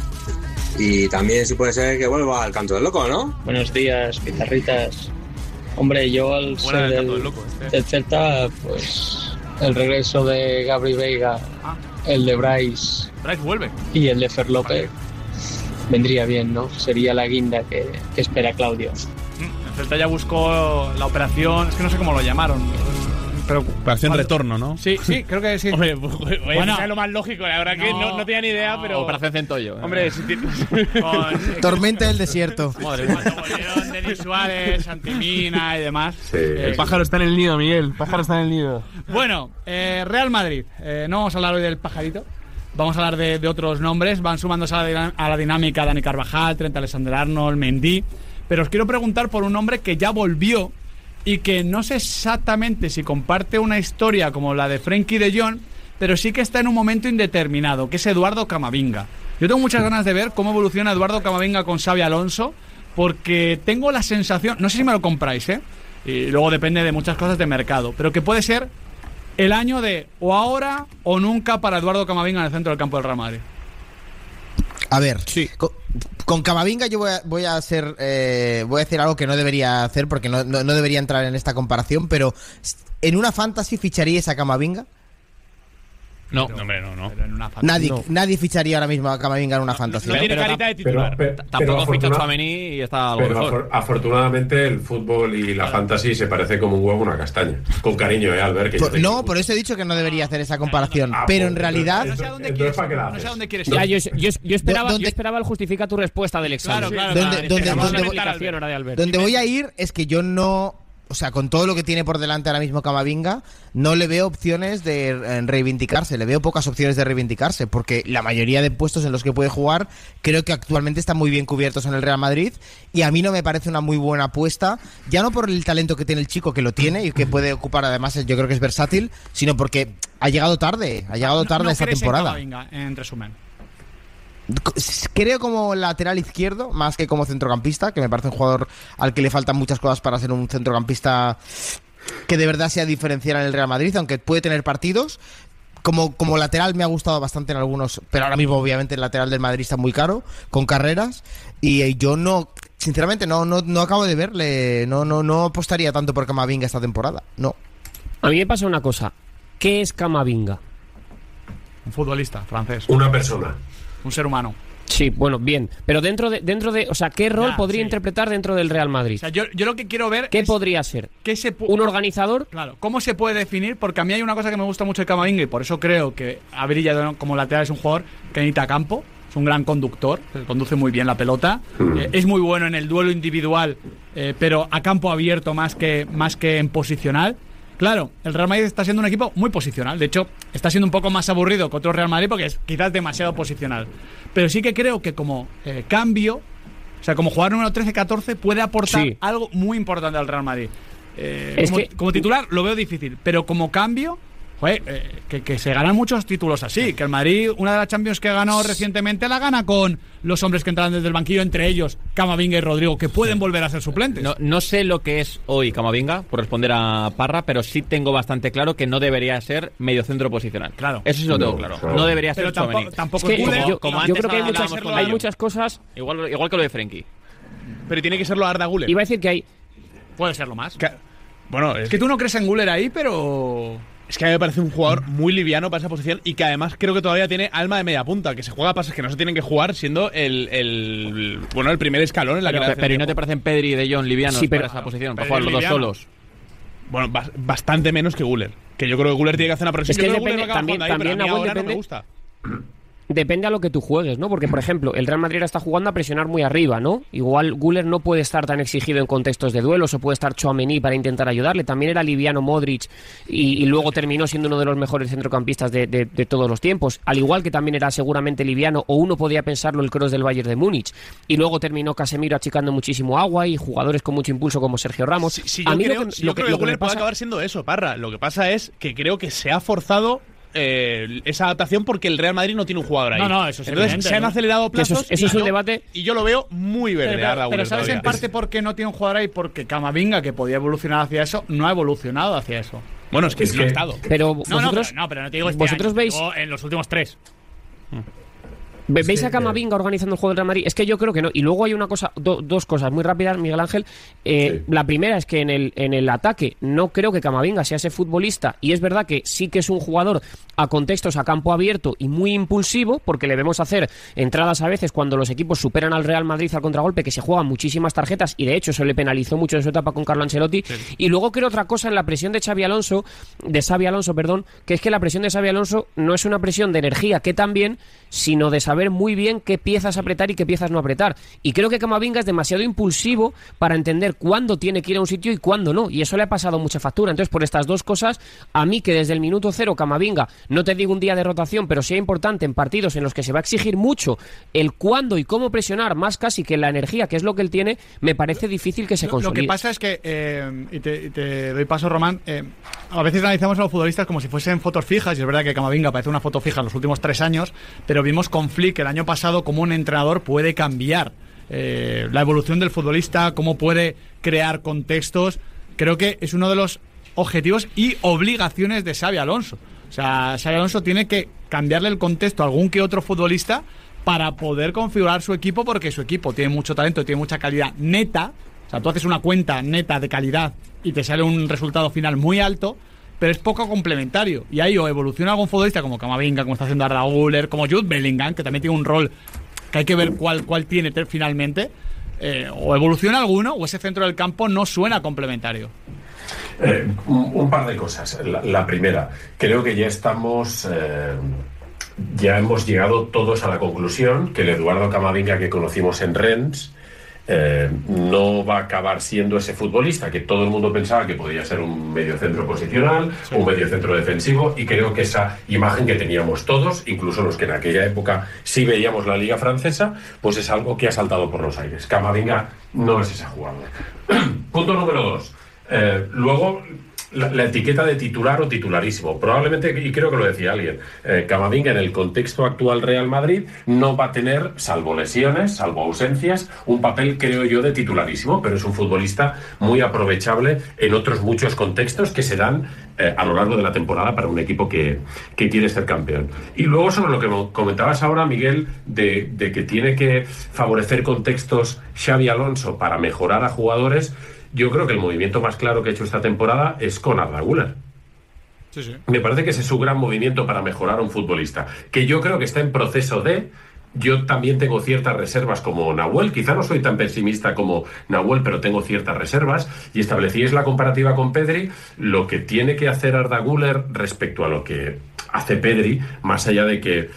S14: Y también, si puede ser, que vuelva al Canto del Loco, ¿no?
S15: Buenos días, Pizarritas. Hombre, yo al ser del Celta, pues el regreso de Gabri Veiga, el de Bryce
S2: vuelve
S15: y el de Fer López vendría bien, ¿no? Sería la guinda que espera Claudio.
S2: El Celta ya buscó la operación, es que no sé cómo lo llamaron. Pero,
S7: operación retorno, ¿no?
S2: Sí, creo que sí.
S7: Hombre, bueno, es lo más lógico, la verdad que no tenía ni idea, pero...
S3: Operación Centollo.
S7: Hombre,
S4: Tormenta del desierto.
S2: Madre mía. Denis Suárez, Santimina y demás.
S7: Sí, el pájaro está en el nido, Miguel. El pájaro está en el nido.
S2: Bueno, Real Madrid. No vamos a hablar hoy del pajarito. Vamos a hablar de otros nombres. Van sumándose a la dinámica Dani Carvajal, Trent Alexander-Arnold, Mendy. Pero os quiero preguntar por un hombre que ya volvió y que no sé exactamente si comparte una historia como la de Frenkie de Jong, pero sí que está en un momento indeterminado, que es Eduardo Camavinga. Yo tengo muchas ganas de ver cómo evoluciona Eduardo Camavinga con Xabi Alonso, porque tengo la sensación, no sé si me lo compráis, y luego depende de muchas cosas de mercado, pero que puede ser el año de o ahora o nunca para Eduardo Camavinga en el centro del campo del Real Madrid.
S4: A ver, sí. Con Camavinga yo voy a decir algo que no debería hacer porque no debería entrar en esta comparación, pero ¿en una fantasy ficharíais a Camavinga?
S7: No, hombre, no.
S4: Nadie ficharía ahora mismo a Camavinga en una fantasy.
S7: No tiene carita de titular.
S3: Tampoco ficha Tchouaméni y está algo mejor.
S6: Afortunadamente el fútbol y la fantasy se parece como un huevo a una castaña. Con cariño, Albert.
S4: Por eso he dicho que no debería hacer esa comparación. Pero en realidad...
S2: No sé a dónde quieres ir.
S5: Ya, yo esperaba el justifica tu respuesta del examen.
S2: Claro.
S4: Donde voy a ir es que yo no... O sea, con todo lo que tiene por delante ahora mismo Camavinga, no le veo opciones de reivindicarse, le veo pocas opciones de reivindicarse, porque la mayoría de puestos en los que puede jugar creo que actualmente están muy bien cubiertos en el Real Madrid, y a mí no me parece una muy buena apuesta, ya no por el talento que tiene el chico, que lo tiene y que puede ocupar, además yo creo que es versátil, sino porque ha llegado tarde esta temporada.
S2: Camavinga, en resumen.
S4: Creo como lateral izquierdo más que como centrocampista, que me parece un jugador al que le faltan muchas cosas para ser un centrocampista que de verdad sea diferencial en el Real Madrid, aunque puede tener partidos. Como lateral me ha gustado bastante en algunos, pero ahora mismo obviamente el lateral del Madrid está muy caro, con carreras, y yo sinceramente no acabo de verle, no apostaría tanto por Camavinga esta temporada, no.
S5: A mí me pasa una cosa, ¿qué es Camavinga?
S2: Un futbolista francés.
S6: Una persona.
S2: Un ser humano.
S5: Sí, bueno, bien. Pero dentro de o sea, ¿qué rol podría interpretar dentro del Real Madrid?
S2: O sea, yo lo que quiero ver
S5: ¿Qué podría ser? ¿Un organizador?
S2: Claro, ¿cómo se puede definir? Porque a mí hay una cosa que me gusta mucho de Camavinga y por eso creo que ha brillado como lateral. Es un jugador que necesita campo, es un gran conductor, conduce muy bien la pelota, es muy bueno en el duelo individual, pero a campo abierto más que en posicional. Claro, el Real Madrid está siendo un equipo muy posicional. De hecho, está siendo un poco más aburrido que otro Real Madrid porque es quizás demasiado posicional. Pero sí que creo que como cambio, o sea, como jugador número 13-14, puede aportar algo muy importante al Real Madrid. Como titular lo veo difícil, pero como cambio, que se ganan muchos títulos así. Que el Madrid, una de las Champions que ganó recientemente, la gana con los hombres que entran desde el banquillo, entre ellos Camavinga y Rodrigo, que pueden volver a ser suplentes.
S3: No sé lo que es hoy Camavinga, por responder a Parra, pero sí tengo bastante claro que no debería ser mediocentro posicional.
S2: Claro.
S3: Eso sí lo tengo claro. No debería ser Tchouaméni.
S2: Tampoco
S5: es que
S2: como
S5: yo creo que hay muchas cosas.
S3: Igual que lo de Frenkie.
S7: Pero tiene que serlo Arda Güler.
S5: Iba a decir que hay...
S2: Puede serlo más.
S7: Bueno,
S2: es que tú no crees en Güler ahí, pero...
S7: Es que a mí me parece un jugador muy liviano para esa posición y que además creo que todavía tiene alma de media punta, que se juega pases que no se tienen que jugar siendo el primer escalón en la creación.
S3: Pero ¿y no te parecen Pedri y De Jong livianos para esa posición? Para jugar los dos solos.
S7: Bueno, bastante menos que Güler. Que yo creo que Güler tiene que hacer una presión.
S5: Es que depende, también
S7: ahora
S5: depende,
S7: no me gusta.
S5: Depende a lo que tú juegues, ¿no? Porque, por ejemplo, el Real Madrid está jugando a presionar muy arriba, ¿no? Igual Güler no puede estar tan exigido en contextos de duelos, o puede estar Tchouaméni para intentar ayudarle. También era liviano Modric y luego terminó siendo uno de los mejores centrocampistas de todos los tiempos. Al igual que también era seguramente liviano, o uno podía pensarlo, el Kroos del Bayern de Múnich. Y luego terminó Casemiro achicando muchísimo agua y jugadores con mucho impulso como Sergio Ramos.
S7: Yo creo que Güler puede acabar siendo eso, Parra. Lo que pasa es que creo que se ha forzado esa adaptación porque el Real Madrid no tiene un jugador ahí.
S2: No, eso es
S7: Entonces
S2: evidente,
S7: se han acelerado plazos.
S5: Eso es un debate.
S7: Y yo lo veo muy verde.
S2: Pero ¿sabes en parte por qué no tiene un jugador ahí? Porque Camavinga, que podía evolucionar hacia eso, no ha evolucionado hacia eso.
S7: Bueno, es que no ha estado.
S5: Pero vosotros,
S2: pero no te digo
S5: vosotros veis
S2: en los últimos 3.
S5: ¿Veis a Camavinga organizando el juego del Real Madrid? Es que yo creo que no. Y luego hay una cosa, dos cosas muy rápidas, Miguel Ángel. La primera es que en el ataque no creo que Camavinga sea ese futbolista. Y es verdad que sí que es un jugador a contextos a campo abierto y muy impulsivo, porque le vemos hacer entradas a veces cuando los equipos superan al Real Madrid al contragolpe, que se juegan muchísimas tarjetas, y de hecho eso le penalizó mucho en su etapa con Carlo Ancelotti. Sí. Y luego creo otra cosa en la presión de Xabi Alonso, que es que la presión de Xabi Alonso no es una presión de energía, que también, sino de saber muy bien qué piezas apretar y qué piezas no apretar. Y creo que Camavinga es demasiado impulsivo para entender cuándo tiene que ir a un sitio y cuándo no. Y eso le ha pasado mucha factura. Entonces, por estas dos cosas, a mí que desde el minuto cero Camavinga, no te digo un día de rotación, pero sea importante en partidos en los que se va a exigir mucho el cuándo y cómo presionar, más casi que la energía, que es lo que él tiene, me parece difícil que se consolide.
S2: Lo que pasa es que, y te doy paso, Román, a veces analizamos a los futbolistas como si fuesen fotos fijas, y es verdad que Camavinga parece una foto fija en los últimos 3 años, pero vimos con Flick el año pasado cómo un entrenador puede cambiar la evolución del futbolista, cómo puede crear contextos. Creo que es uno de los objetivos y obligaciones de Xabi Alonso. O sea, Xabi Alonso tiene que cambiarle el contexto a algún que otro futbolista para poder configurar su equipo, porque su equipo tiene mucho talento, tiene mucha calidad neta. O sea, tú haces una cuenta neta de calidad y te sale un resultado final muy alto, pero es poco complementario. Y ahí o evoluciona algún futbolista como Camavinga, como está haciendo Arda Güler, como Jude Bellingham, que también tiene un rol que hay que ver cuál tiene finalmente, o evoluciona alguno, o ese centro del campo no suena complementario.
S6: Un par de cosas. La primera, creo que ya hemos llegado todos a la conclusión que el Eduardo Camavinga que conocimos en Rennes no va a acabar siendo ese futbolista que todo el mundo pensaba que podía ser un mediocentro posicional, un mediocentro defensivo, y creo que esa imagen que teníamos todos, incluso los que en aquella época sí veíamos la liga francesa, pues es algo que ha saltado por los aires. Camavinga no es ese jugador. Punto número 2. Luego, la etiqueta de titular o titularísimo. Probablemente, y creo que lo decía alguien, Camavinga en el contexto actual Real Madrid no va a tener, salvo lesiones, salvo ausencias, un papel, creo yo, de titularísimo, pero es un futbolista muy aprovechable en otros muchos contextos que se dan a lo largo de la temporada para un equipo que quiere ser campeón. Y luego sobre lo que comentabas ahora, Miguel, de que tiene que favorecer contextos Xabi Alonso para mejorar a jugadores. Yo creo que el movimiento más claro que ha hecho esta temporada es con Arda Güler. Sí. Me parece que ese es su gran movimiento para mejorar a un futbolista, que yo creo que está en proceso de... Yo también tengo ciertas reservas como Nahuel, quizá no soy tan pesimista como Nahuel, pero tengo ciertas reservas, y establecíais la comparativa con Pedri. Lo que tiene que hacer Arda Güler respecto a lo que hace Pedri, más allá de que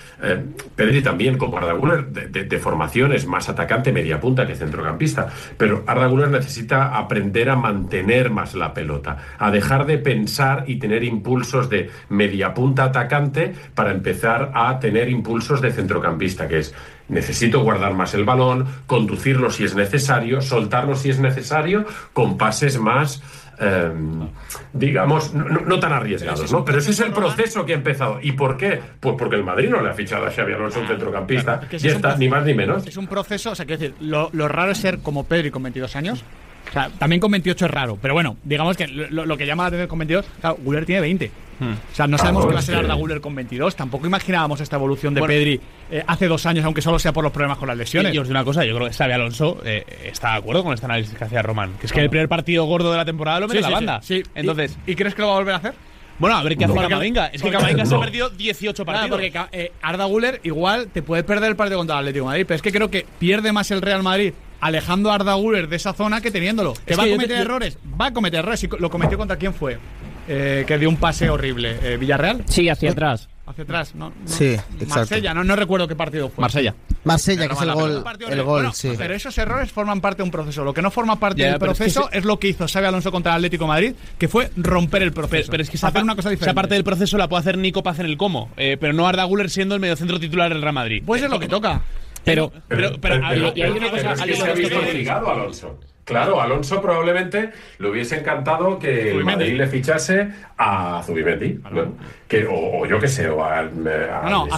S6: Pedri también, como Arda Güler, de formación es más atacante, media punta que centrocampista, pero Arda Güler necesita aprender a mantener más la pelota, a dejar de pensar y tener impulsos de media punta atacante para empezar a tener impulsos de centrocampista, que es: necesito guardar más el balón, conducirlo si es necesario, soltarlo si es necesario, con pases más, digamos, no tan arriesgados, ¿no? Pero ese es el proceso que ha empezado. ¿Y por qué? Pues porque el Madrid no le ha fichado a Xabi Alonso, un centrocampista, ya está, ni más ni menos.
S2: Es un proceso, o sea, quiero decir, lo raro es ser como Pedri con 22 años. O sea, también con 28 es raro, pero bueno, digamos que lo que llama la atención con 22, claro, Güler tiene 20. O sea, no sabemos qué va a ser Arda Güler con 22. Tampoco imaginábamos esta evolución de Pedri hace 2 años, aunque solo sea por los problemas con las lesiones.
S7: Y os digo una cosa, yo creo que Xabi Alonso está de acuerdo con este análisis que hacía Román, que es que el primer partido gordo de la temporada lo mete en la banda.
S2: Sí.
S7: Entonces,
S2: ¿Y crees que lo va a volver a hacer?
S7: Bueno, a ver qué hace
S2: No.
S7: Camavinga. Es que Camavinga se ha
S6: No.
S7: perdido 18
S2: Claro,
S7: partidos.
S2: porque Arda Güler igual te puede perder el partido contra el Atlético de Madrid, pero es que creo que pierde más el Real Madrid alejando a Arda Güler de esa zona que teniéndolo. ¿Que
S7: Es
S2: va a
S7: que
S2: cometer errores? Va a cometer errores. ¿Y lo cometió contra quién fue? Que dio un pase horrible. ¿Villarreal?
S5: Sí, hacia atrás.
S2: Hacia atrás, ¿no?
S4: Sí, exacto.
S2: Marsella, no recuerdo qué partido fue.
S3: Marsella,
S4: que es el gol,
S2: Bueno,
S4: sí.
S2: Pero esos errores forman parte de un proceso. Lo que no forma parte
S7: Ya,
S2: del
S7: pero es que
S2: proceso es lo que hizo Xabi Alonso contra el Atlético de Madrid, que fue romper el proceso.
S7: Pero es que
S2: hacer una cosa diferente.
S7: esa parte del proceso la puede hacer Nico Paz en el cómo, pero no Arda Güler siendo el mediocentro titular del Real Madrid.
S2: Pues es lo que toca.
S7: Pero
S6: es que se ha visto obligado a Alonso. Claro, Alonso probablemente le hubiese encantado que el Madrid le fichase a Zubimendi, ¿no? O yo qué sé, o a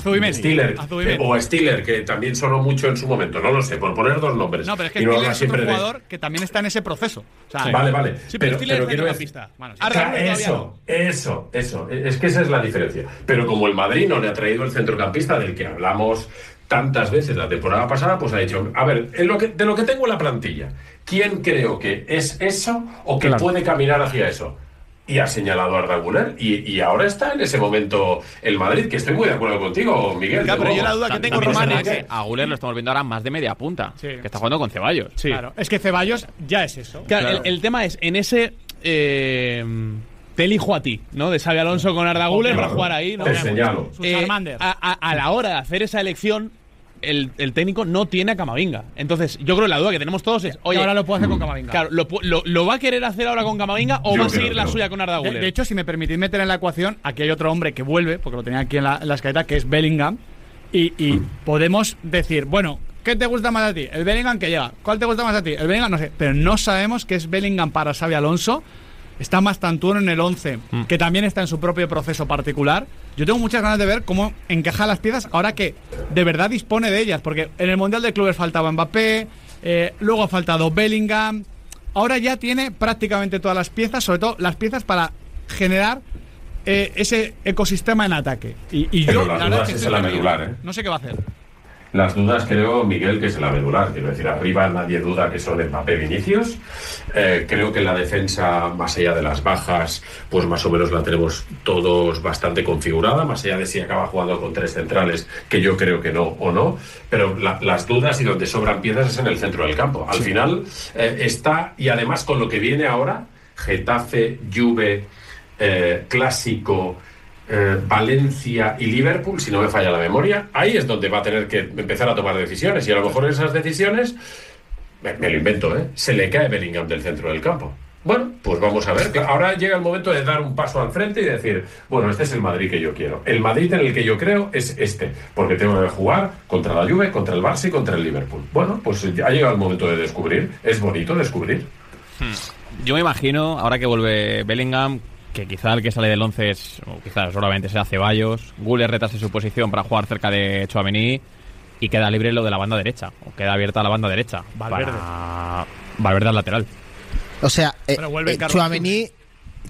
S2: Zubimendi.
S6: Stiller,
S2: A Zubimendi.
S6: o a Stiller, que también sonó mucho en su momento, no lo sé, por poner dos nombres.
S2: No, pero es que
S6: Y no
S2: Stiller
S6: habla
S2: es otro
S6: siempre de-
S2: jugador que también está en ese proceso. O sea,
S6: Vale.
S7: Sí, pero Stiller es
S6: quiero decir-
S7: centrocampista. Bueno, sí.
S6: Claro,
S7: Arda Güler todavía no.
S6: eso. Es que esa es la diferencia. Pero como el Madrid no le ha traído el centrocampista del que hablamos tantas veces la temporada pasada, pues ha dicho, a ver, de lo que tengo en la plantilla, ¿quién creo que es eso o que puede caminar hacia eso? Y ha señalado a Arda Güler y ahora está en ese momento el Madrid, que estoy muy de acuerdo contigo, Miguel.
S7: Claro,
S6: de
S7: pero yo
S6: nuevo.
S7: la duda que tengo,
S3: También es
S7: Román,
S3: verdad
S7: es
S3: que a Güler lo estamos viendo ahora más de media punta,
S2: Sí.
S3: que está jugando con Ceballos.
S7: Sí.
S2: claro. Es que Ceballos ya es eso.
S7: Claro, el tema es, en ese te elijo a ti, ¿no? De Xabi Alonso con Arda Güler para jugar ahí, ¿no?
S6: Te señalo.
S2: Sus Armander.
S7: A la hora de hacer esa elección, el técnico no tiene a Camavinga. Entonces, yo creo que la duda que tenemos todos es, oye,
S2: Y ahora lo puedo hacer con Camavinga.
S7: claro, ¿lo va a querer hacer ahora con Camavinga o
S6: Yo
S7: va a
S6: creo
S7: seguir
S6: que
S7: la
S6: no.
S7: suya con Arda Güler?
S2: De hecho, si me permitís meter en la ecuación, aquí hay otro hombre que vuelve, porque lo tenía aquí en la escaleta, que es Bellingham. Y podemos decir, bueno, ¿qué te gusta más a ti? El Bellingham que llega. ¿Cuál te gusta más a ti? El Bellingham, no sé. Pero no sabemos qué es Bellingham para Xabi Alonso. Está más tantuano en el 11, que también está en su propio proceso particular. Yo tengo muchas ganas de ver cómo encaja las piezas ahora que de verdad dispone de ellas. Porque en el Mundial de Clubes faltaba Mbappé, luego ha faltado Bellingham. Ahora ya tiene prácticamente todas las piezas, sobre todo las piezas para generar ese ecosistema en ataque. Y
S6: Pero
S2: yo,
S6: las
S2: la verdad
S6: dudas
S2: es que
S6: es
S2: estoy
S6: la
S2: perdido.
S6: medular, ¿eh?
S2: No sé qué va a hacer.
S6: Las dudas creo, Miguel, que es la medular. Quiero decir, arriba nadie duda que son Mbappé, Vinicius. Creo que la defensa, más allá de las bajas, pues más o menos la tenemos todos bastante configurada, más allá de si acaba jugando con tres centrales, que yo creo que no o no. Pero las dudas y donde sobran piezas es en el centro del campo. Al final está, y además con lo que viene ahora, Getafe, Juve, Clásico, Valencia y Liverpool, si no me falla la memoria, ahí es donde va a tener que empezar a tomar decisiones, y a lo mejor esas decisiones, me lo invento, se le cae Bellingham del centro del campo. Bueno, pues vamos a ver. Ahora llega el momento de dar un paso al frente y decir, bueno, este es el Madrid que yo quiero. El Madrid en el que yo creo es este, porque tengo que jugar contra la Juve, contra el Barça y contra el Liverpool. Bueno, pues ha llegado el momento de descubrir. Es bonito descubrir.
S3: Yo me imagino, ahora que vuelve Bellingham, que quizá el que sale del 11 es, o quizás solamente sea Ceballos, Güler retrase su posición para jugar cerca de Tchouaméni y queda libre lo de la banda derecha, o queda abierta la banda derecha.
S2: Valverde.
S3: Para Valverde al lateral.
S4: O sea,
S2: Pero vuelve Carlos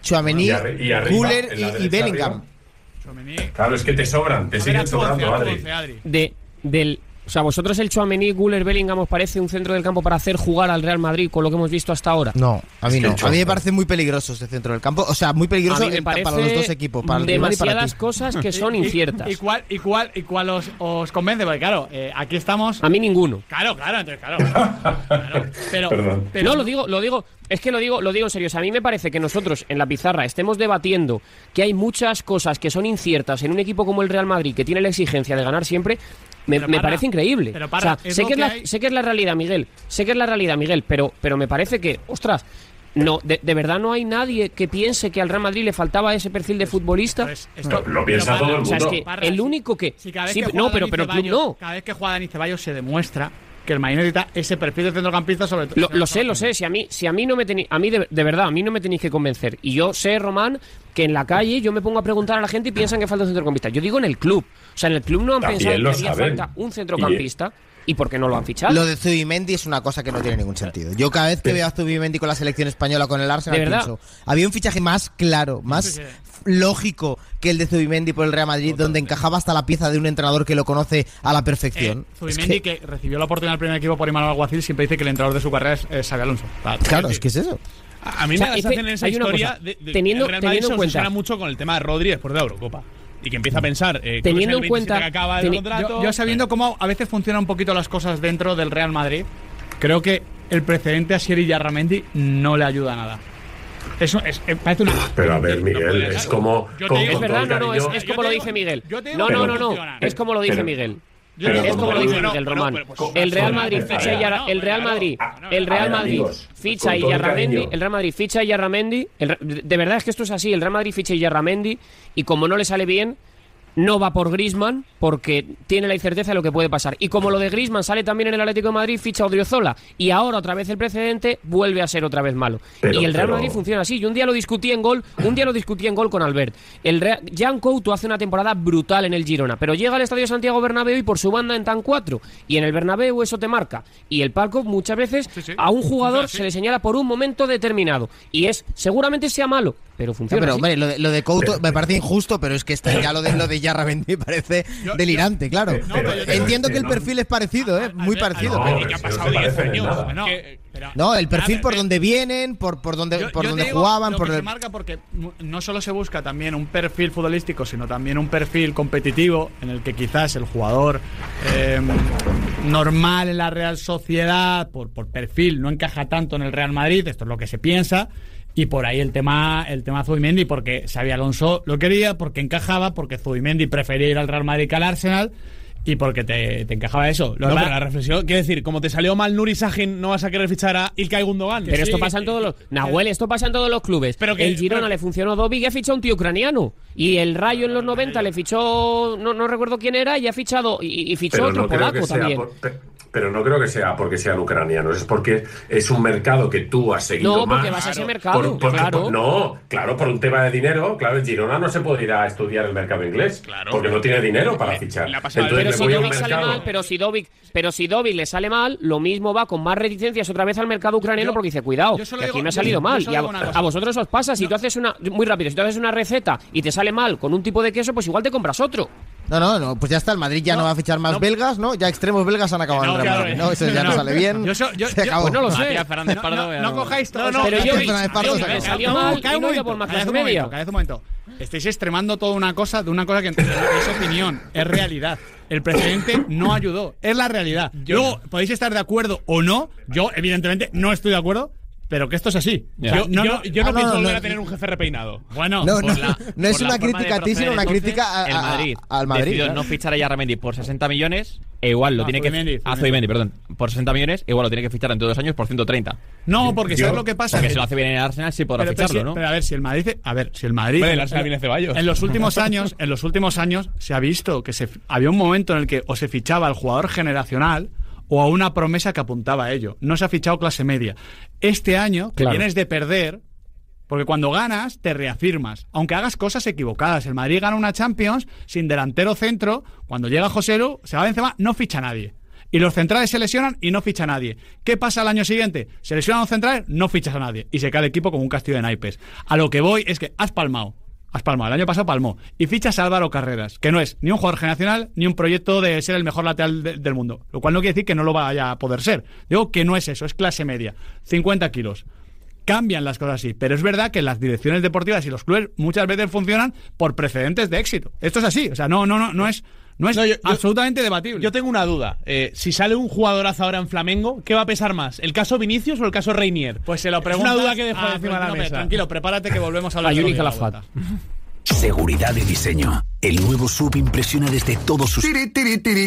S4: Tchouaméni,
S6: Y arriba,
S4: Güler
S6: en la
S4: y
S6: derecha
S4: Bellingham.
S6: arriba. Claro, es que te sobran, te siguen sobrando, Adri.
S5: O sea, ¿vosotros el Tchouaméni, Güler, Bellingham os parece un centro del campo para hacer jugar al Real Madrid con lo que hemos visto hasta ahora?
S4: No, a mí
S6: Es que
S4: no.
S6: el
S4: A mí me
S6: Chelsea.
S4: parece muy peligroso este centro del campo. O sea, muy peligroso
S5: A mí me
S4: para los
S5: parece
S4: dos equipos. Para el rival y para
S5: demasiadas
S4: ti.
S5: cosas que son inciertas.
S2: ¿Y cuál os convence? Porque claro, aquí estamos.
S5: A mí ninguno.
S2: Claro, entonces claro. Pero,
S6: Perdón.
S2: pero
S5: No, lo digo en serio. O sea, a mí me parece que nosotros en la pizarra estemos debatiendo que hay muchas cosas que son inciertas en un equipo como el Real Madrid, que tiene la exigencia de ganar siempre. Me parece increíble.
S2: Pero para,
S5: o sea,
S2: es
S5: sé
S2: lo
S5: que,
S2: que hay.
S5: sé que es la realidad, Miguel. Sé que es la realidad, Miguel, pero me parece que, ostras, no, de verdad no hay nadie que piense que al Real Madrid le faltaba ese perfil de futbolista.
S2: Entonces, esto-
S6: Lo piensa
S2: pero
S6: todo el
S5: O sea, es
S6: mundo.
S5: que el único que...
S2: Si cada vez
S5: Sí,
S2: que
S5: no,
S2: juega
S5: pero
S2: Dani
S5: el club
S2: Ceballos,
S5: no.
S2: Cada vez que juega Dani Ceballos se demuestra que el Madrid necesita ese perfil de centrocampista sobre todo.
S5: Lo sé. Si a mí no me tenéis, a mí de verdad, a mí no me tenéis que convencer. Y yo sé, Román, que en la calle yo me pongo a preguntar a la gente y piensan que falta un centrocampista. Yo digo en el club. O sea, en el club no han
S6: También
S5: pensado que
S6: lo
S5: había
S6: saben.
S5: falta un centrocampista. ¿Y por qué no lo han fichado?
S4: Lo de Zubimendi es una cosa que no tiene ningún sentido. Yo cada vez que veo a Zubimendi con la selección española con el Arsenal
S5: ¿De verdad?
S4: pienso, había un fichaje más claro, más lógico que el de Zubimendi por el Real Madrid, donde encajaba hasta la pieza de un entrenador que lo conoce a la perfección.
S2: Zubimendi,
S4: Es que-
S2: que recibió la oportunidad del primer equipo por Imanol Alguacil, siempre dice que el entrenador de su carrera es Xabi Alonso.
S4: Claro, es que es eso.
S7: A mí me da la sensación en esa historia de
S5: teniendo
S7: el Real Madrid
S5: en cuenta,
S7: se mucho con el tema de Rodri después de la Eurocopa. Y que empieza a pensar,
S2: teniendo
S7: en cuenta que acaba el contrato.
S2: Yo sabiendo cómo a veces funcionan un poquito las cosas dentro del Real Madrid, creo que el precedente a Asier Yarramendi no le ayuda a nada. Eso parece una.
S6: Pero a ver, Miguel, es como.
S5: Es verdad, es como lo dice Miguel. No. Es como lo dice Miguel. Es como lo dice Miguel Román. El Real Madrid ficha a Yarramendi. El Real Madrid ficha a Yarramendi. De verdad es que esto es así. El Real Madrid ficha a Yarramendi y como no le sale bien, no va por Griezmann porque tiene la incerteza de lo que puede pasar. Y como lo de Griezmann sale también en el Atlético de Madrid, ficha a Odriozola. Y ahora otra vez el precedente vuelve a ser otra vez malo. Y el Real Madrid funciona así. Yo un día lo discutí en gol con Albert. Jan Couto hace una temporada brutal en el Girona, pero llega al Estadio Santiago Bernabéu y por su banda entran 4. Y en el Bernabéu eso te marca. Y el palco muchas veces a un jugador se le señala por un momento determinado. Y seguramente sea malo, pero funciona.
S4: Pero
S5: así.
S4: hombre, lo de Couto me parece injusto, pero es que ya lo de Yarramendi parece delirante, claro. Entiendo que el perfil es parecido, muy parecido.
S7: ¿Qué ha pasado 10 años?
S4: No, el perfil por donde vienen, por donde jugaban.
S2: Lo que se marca porque no solo se busca también un perfil futbolístico, sino también un perfil competitivo en el que quizás el jugador normal en la Real Sociedad, por perfil, no encaja tanto en el Real Madrid. Esto es lo que se piensa. Y por ahí el tema Zubimendi, porque Xabi Alonso lo quería, porque encajaba, porque Zubimendi prefería ir al Real Madrid que al Arsenal y porque te encajaba eso.
S7: Pero la reflexión, quiero decir, como te salió mal Nuri Sahin, no vas a querer fichar a Ilkay Gundogan.
S5: Pero esto pasa en todos los... Nahuel, esto pasa en todos los clubes. El Girona le funcionó Dobbik y ha fichado un tío ucraniano. Y el Rayo en los 90 le fichó, no recuerdo quién era, y ha fichado y fichó otro polaco también.
S6: Pero no creo que sea porque sean ucranianos, es porque es un mercado que tú has seguido más.
S5: No, porque vas a ese mercado, claro.
S6: Claro, por un tema de dinero. Claro, el Girona no se puede ir a estudiar el mercado inglés, porque no tiene dinero para fichar.
S5: Pero si Dobbik le sale mal, lo mismo va con más reticencias otra vez al mercado ucraniano porque dice, cuidado, que aquí me ha salido mal. Y a vosotros os pasa, si tú haces muy rápido, si tú haces una receta y te sale mal con un tipo de queso, pues igual te compras otro.
S4: No, pues ya está, el Madrid ya no va a fichar más belgas, ¿no? Ya extremos belgas han acabado en el Real Madrid, ¿no? Eso ya no sale bien. Se acabó.
S5: Pues no lo sé.
S2: No cojáis todo.
S5: Pero yo me salió mal y no iba por más clase media.
S2: Cállate un momento. Estáis extremando toda una cosa de una cosa que es opinión, es realidad. El precedente no ayudó, es la realidad. Luego, podéis estar de acuerdo o no. Yo, evidentemente, no estoy de acuerdo. Pero que esto es así.
S7: Yo no pienso volver a tener un jefe repeinado.
S2: Bueno,
S4: no es una crítica a ti, sino una crítica al Madrid.
S3: Decidió no fichar a Yarramendi por 60 millones, e igual lo tiene que... Zubimendi, perdón. Por 60 millones, igual lo tiene que fichar en 2 años por 130.
S2: No, porque ¿sabes lo que pasa?
S3: Porque si lo hace bien en el Arsenal, sí podrá ficharlo, ¿no?
S2: Pero a ver, si el Madrid...
S7: el Arsenal viene Ceballos.
S2: En los últimos años se ha visto que había un momento en el que o se fichaba al jugador generacional o a una promesa que apuntaba a ello. No se ha fichado clase media. Este año, que vienes de perder, porque cuando ganas, te reafirmas. Aunque hagas cosas equivocadas. El Madrid gana una Champions sin delantero centro. Cuando llega Joselu, se va Benzema, no ficha a nadie. Y los centrales se lesionan y no ficha a nadie. ¿Qué pasa el año siguiente? Se lesionan los centrales, no fichas a nadie. Y se cae el equipo como un castillo de naipes. A lo que voy es que has palmado. El año pasado palmó. Y fichas a Álvaro Carreras, que no es ni un jugador generacional ni un proyecto de ser el mejor lateral del mundo. Lo cual no quiere decir que no lo vaya a poder ser. Digo que no es eso, es clase media. 50 kilos. Cambian las cosas así. Pero es verdad que las direcciones deportivas y los clubes muchas veces funcionan por precedentes de éxito. Esto es así. O sea, no es absolutamente debatible.
S7: Yo tengo una duda. Si sale un jugadorazo ahora en Flamengo, ¿qué va a pesar más? ¿El caso Vinicius o el caso Reinier?
S2: Pues se lo preguntas.
S7: Es una duda que dejo encima de la mesa.
S2: Tranquilo, prepárate que volvemos a hablar de la falta.
S12: Seguridad de diseño. El nuevo SUV impresiona desde todos sus...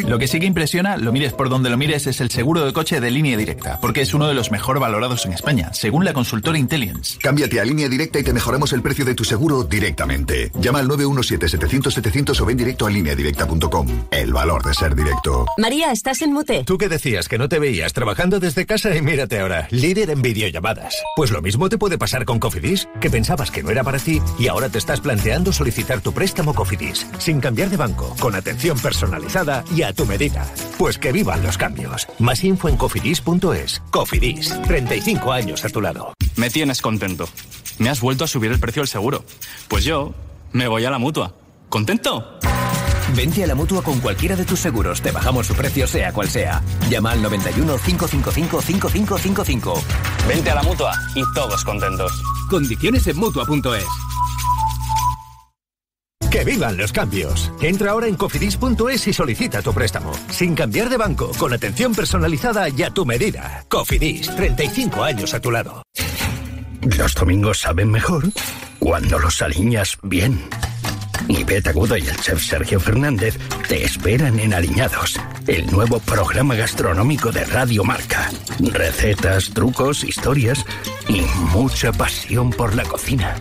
S16: Lo que sí que impresiona, lo mires por donde lo mires, es el seguro de coche de Línea Directa, porque es uno de los mejor valorados en España, según la consultora Intelligence.
S1: Cámbiate a Línea Directa y te mejoramos el precio de tu seguro directamente. Llama al 917-700-700 o ven directo a lineadirecta.com. El valor de ser directo.
S11: María, ¿estás en mute?
S17: Tú que decías que no te veías trabajando desde casa y mírate ahora, líder en videollamadas. Pues lo mismo te puede pasar con Cofidis, que pensabas que no era para ti y ahora te estás planteando solicitar tu préstamo Cofidis, sin cambiar de banco, con atención personalizada y a tu medida. Pues que vivan los cambios. Más info en cofidis.es. Cofidis, 35 años a tu lado.
S18: Me tienes contento. Me has vuelto a subir el precio del seguro. Pues yo me voy a la Mutua. ¿Contento?
S19: Vente a la Mutua con cualquiera de tus seguros. Te bajamos su precio sea cual sea. Llama al 91 555 5555.
S18: Vente a la Mutua y todos contentos.
S19: Condiciones en Mutua.es.
S17: ¡Que vivan los cambios! Entra ahora en cofidis.es y solicita tu préstamo. Sin cambiar de banco, con atención personalizada y a tu medida. Cofidis, 35 años a tu lado.
S13: Los domingos saben mejor cuando los aliñas bien. Ivette Agudo y el chef Sergio Fernández te esperan en Aliñados, el nuevo programa gastronómico de Radio Marca. Recetas, trucos, historias y mucha pasión por la cocina.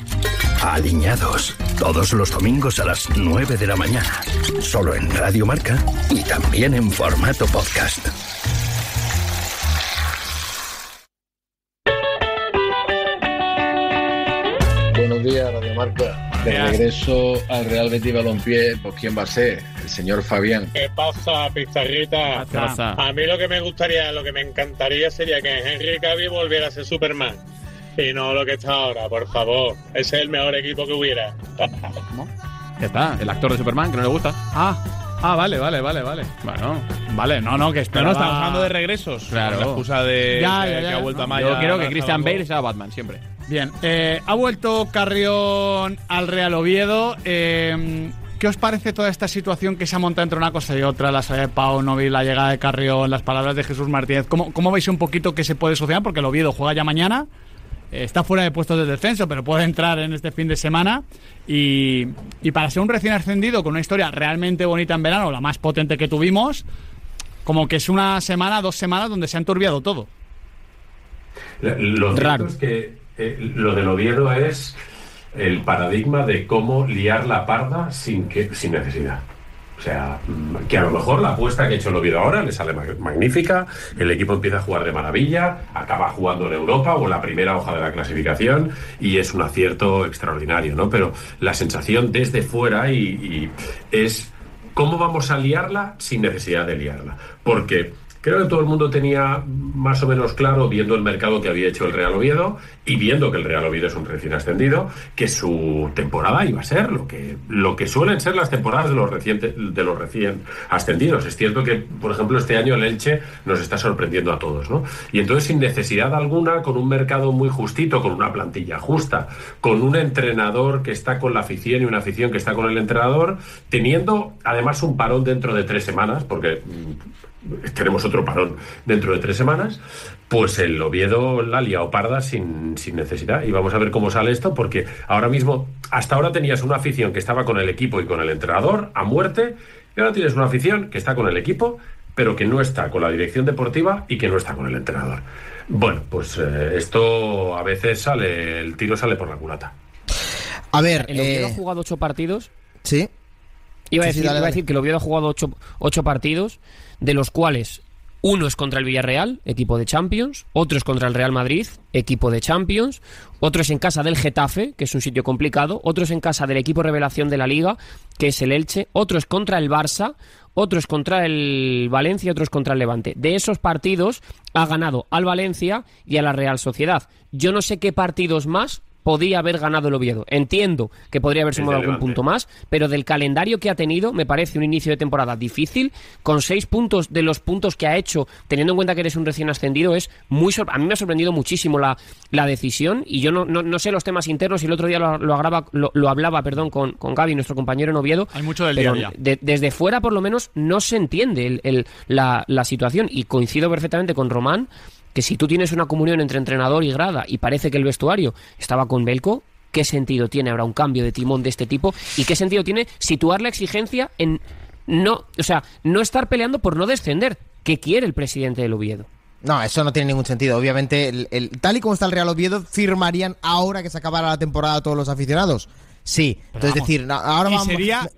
S13: Aliñados, todos los domingos a las 9 de la mañana. Solo en Radio Marca y también en formato podcast.
S20: Buenos días, Radio Marca. De regreso al Real Betis Balompié, pues ¿quién va a ser? El señor Fabián.
S21: ¿Qué pasa, pizarrita?
S20: ¿Qué pasa?
S21: A mí lo que me encantaría sería que Henry Cavill volviera a ser Superman. Y no lo que está ahora, por favor. Ese es el mejor equipo que hubiera.
S3: ¿Cómo? ¿Qué está? ¿El actor de Superman que no le gusta?
S2: Vale.
S3: Bueno,
S2: vale, no, que esperaba...
S7: No, estamos hablando de regresos.
S3: Claro.
S7: Con la excusa de
S2: Ya,
S7: que ha vuelto a Maya.
S3: Yo quiero que Christian Bale sea Batman, siempre.
S2: Bien, ha vuelto Carrión al Real Oviedo. ¿Qué os parece toda esta situación que se ha montado entre una cosa y otra? La salida de Paunovic, la llegada de Carrión, las palabras de Jesús Martínez. ¿Cómo veis un poquito qué se puede solucionar? Porque el Oviedo juega ya mañana. Está fuera de puestos de descenso, pero puede entrar en este fin de semana. Y para ser un recién ascendido con una historia realmente bonita en verano, la más potente que tuvimos, como que es una semana, 2 semanas donde se ha enturbiado todo.
S6: Lo cierto es que lo del Oviedo es el paradigma de cómo liar la parda sin necesidad. O sea, que a lo mejor la apuesta que ha hecho el Oviedo ahora le sale magnífica, el equipo empieza a jugar de maravilla, acaba jugando en Europa o en la primera hoja de la clasificación y es un acierto extraordinario, ¿no? Pero la sensación desde fuera y es cómo vamos a liarla sin necesidad de liarla. Porque creo que todo el mundo tenía más o menos claro, viendo el mercado que había hecho el Real Oviedo y viendo que el Real Oviedo es un recién ascendido, que su temporada iba a ser lo que suelen ser las temporadas de los recién ascendidos. Es cierto que, por ejemplo, este año el Elche nos está sorprendiendo a todos, ¿no? Y entonces, sin necesidad alguna, con un mercado muy justito, con una plantilla justa, con un entrenador que está con la afición y una afición que está con el entrenador, teniendo además un parón dentro de 3 semanas, porque tenemos otro parón dentro de 3 semanas, pues el Oviedo la ha liado parda sin necesidad. Y vamos a ver cómo sale esto, porque ahora mismo, hasta ahora tenías una afición que estaba con el equipo y con el entrenador a muerte, y ahora tienes una afición que está con el equipo, pero que no está con la dirección deportiva y que no está con el entrenador. Bueno, pues esto a veces el tiro sale por la culata.
S4: A ver,
S5: el Oviedo ha jugado 8 partidos.
S4: Sí.
S5: Iba a decir que el Oviedo ha jugado 8 partidos, de los cuales uno es contra el Villarreal, equipo de Champions, otro es contra el Real Madrid, equipo de Champions, otro es en casa del Getafe, que es un sitio complicado, otro es en casa del equipo revelación de la Liga, que es el Elche, otro es contra el Barça, otro es contra el Valencia, otro es contra el Levante. De esos partidos ha ganado al Valencia y a la Real Sociedad. Yo no sé qué partidos más podía haber ganado el Oviedo. Entiendo que podría haber sumado algún punto más, pero del calendario que ha tenido, me parece un inicio de temporada difícil, con 6 puntos de los puntos que ha hecho, teniendo en cuenta que eres un recién ascendido, es muy a mí me ha sorprendido muchísimo la decisión, y yo no sé los temas internos, y el otro día lo hablaba con Gaby, nuestro compañero en Oviedo.
S2: Hay mucho del día a día.
S5: Desde fuera, por lo menos, no se entiende la situación, y coincido perfectamente con Román, que si tú tienes una comunión entre entrenador y grada y parece que el vestuario estaba con Belko, ¿qué sentido tiene ahora un cambio de timón de este tipo? ¿Y qué sentido tiene situar la exigencia en no estar peleando por no descender? ¿Qué quiere el presidente del Oviedo?
S4: No, eso no tiene ningún sentido. Obviamente, tal y como está el Real Oviedo, firmarían ahora que se acabara la temporada todos los aficionados. Sí, entonces decir, ahora vamos...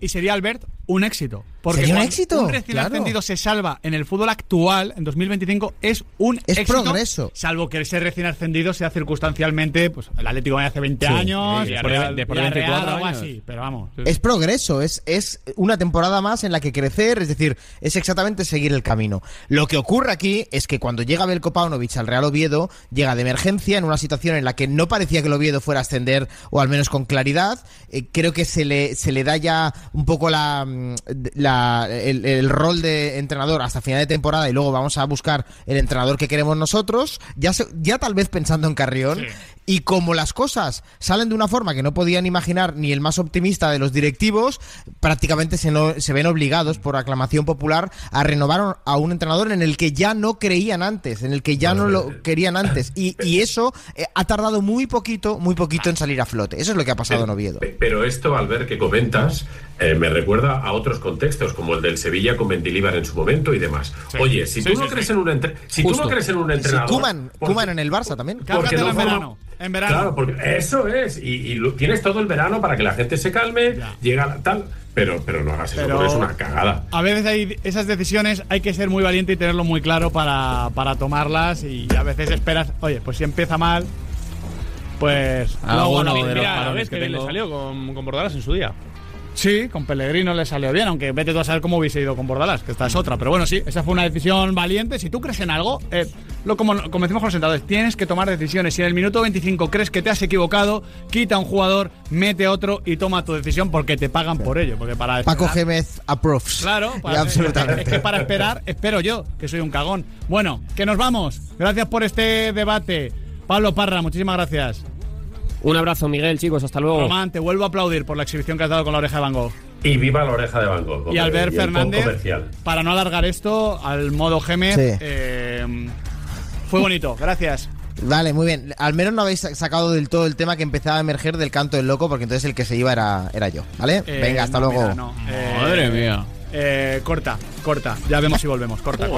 S2: Y sería, Albert, un éxito. Porque
S4: ¿sería un éxito?
S2: Un recién ascendido se salva en el fútbol actual, en 2025, es un éxito.
S4: Progreso.
S2: Salvo que ese recién ascendido sea circunstancialmente, pues el Atlético de hace 20 años,
S3: después de 24
S2: algo
S3: años.
S2: así, pero vamos.
S4: Es progreso, es una temporada más en la que crecer, es decir, es exactamente seguir el camino. Lo que ocurre aquí es que cuando llega Belko Paunovic al Real Oviedo, llega de emergencia en una situación en la que no parecía que el Oviedo fuera a ascender, o al menos con claridad. Creo que se le da ya un poco la el rol de entrenador hasta final de temporada y luego vamos a buscar el entrenador que queremos nosotros, ya tal vez pensando en Carrión. Sí. Y como las cosas salen de una forma que no podían imaginar ni el más optimista de los directivos, prácticamente se ven obligados por aclamación popular a renovar a un entrenador en el que ya no creían antes, en el que ya no lo querían antes. Y eso ha tardado muy poquito en salir a flote. Eso es lo que ha pasado en Oviedo.
S6: Pero esto, Albert, que comentas, me recuerda a otros contextos, como el del Sevilla con Mendilibar en su momento y demás. Sí. Oye, si tú no crees en un entrenador...
S4: Kuman en el Barça también.
S6: Porque no
S2: en verano.
S6: Claro, porque eso es. Y tienes todo el verano para que la gente se calme, llega tal... Pero no hagas eso, porque es una cagada.
S2: A veces esas decisiones hay que ser muy valiente y tenerlo muy claro para tomarlas, y a veces esperas, oye, pues si empieza mal, pues...
S7: Mira, ves que le salió con Bordalás en su día.
S2: Sí, con Pellegrino le salió bien, aunque vete tú a saber cómo hubiese ido con Bordalás, que esta es otra. Pero bueno, sí, esa fue una decisión valiente. Si tú crees en algo, como decimos con los sentadores, tienes que tomar decisiones. Si en el minuto 25 crees que te has equivocado, quita a un jugador, mete a otro y toma tu decisión, porque te pagan por ello. Porque para esperar,
S4: Paco Gémez approves.
S2: Claro, absolutamente. Es que para esperar, espero yo, que soy un cagón. Bueno, que nos vamos. Gracias por este debate. Pablo Parra, muchísimas gracias.
S5: Un abrazo, Miguel, chicos, hasta luego.
S2: Román, te vuelvo a aplaudir por la exhibición que has dado con la oreja de Van Gogh.
S6: Y viva la oreja de Van Gogh.
S2: Y Albert Fernández, para no alargar esto, al modo Gémez, fue bonito, gracias.
S4: Vale, muy bien. Al menos no habéis sacado del todo el tema que empezaba a emerger del canto del loco, porque entonces el que se iba era yo, ¿vale? Venga, hasta luego.
S2: Mira, no.
S3: Madre mía.
S2: Corta. Ya vemos si volvemos. Corta.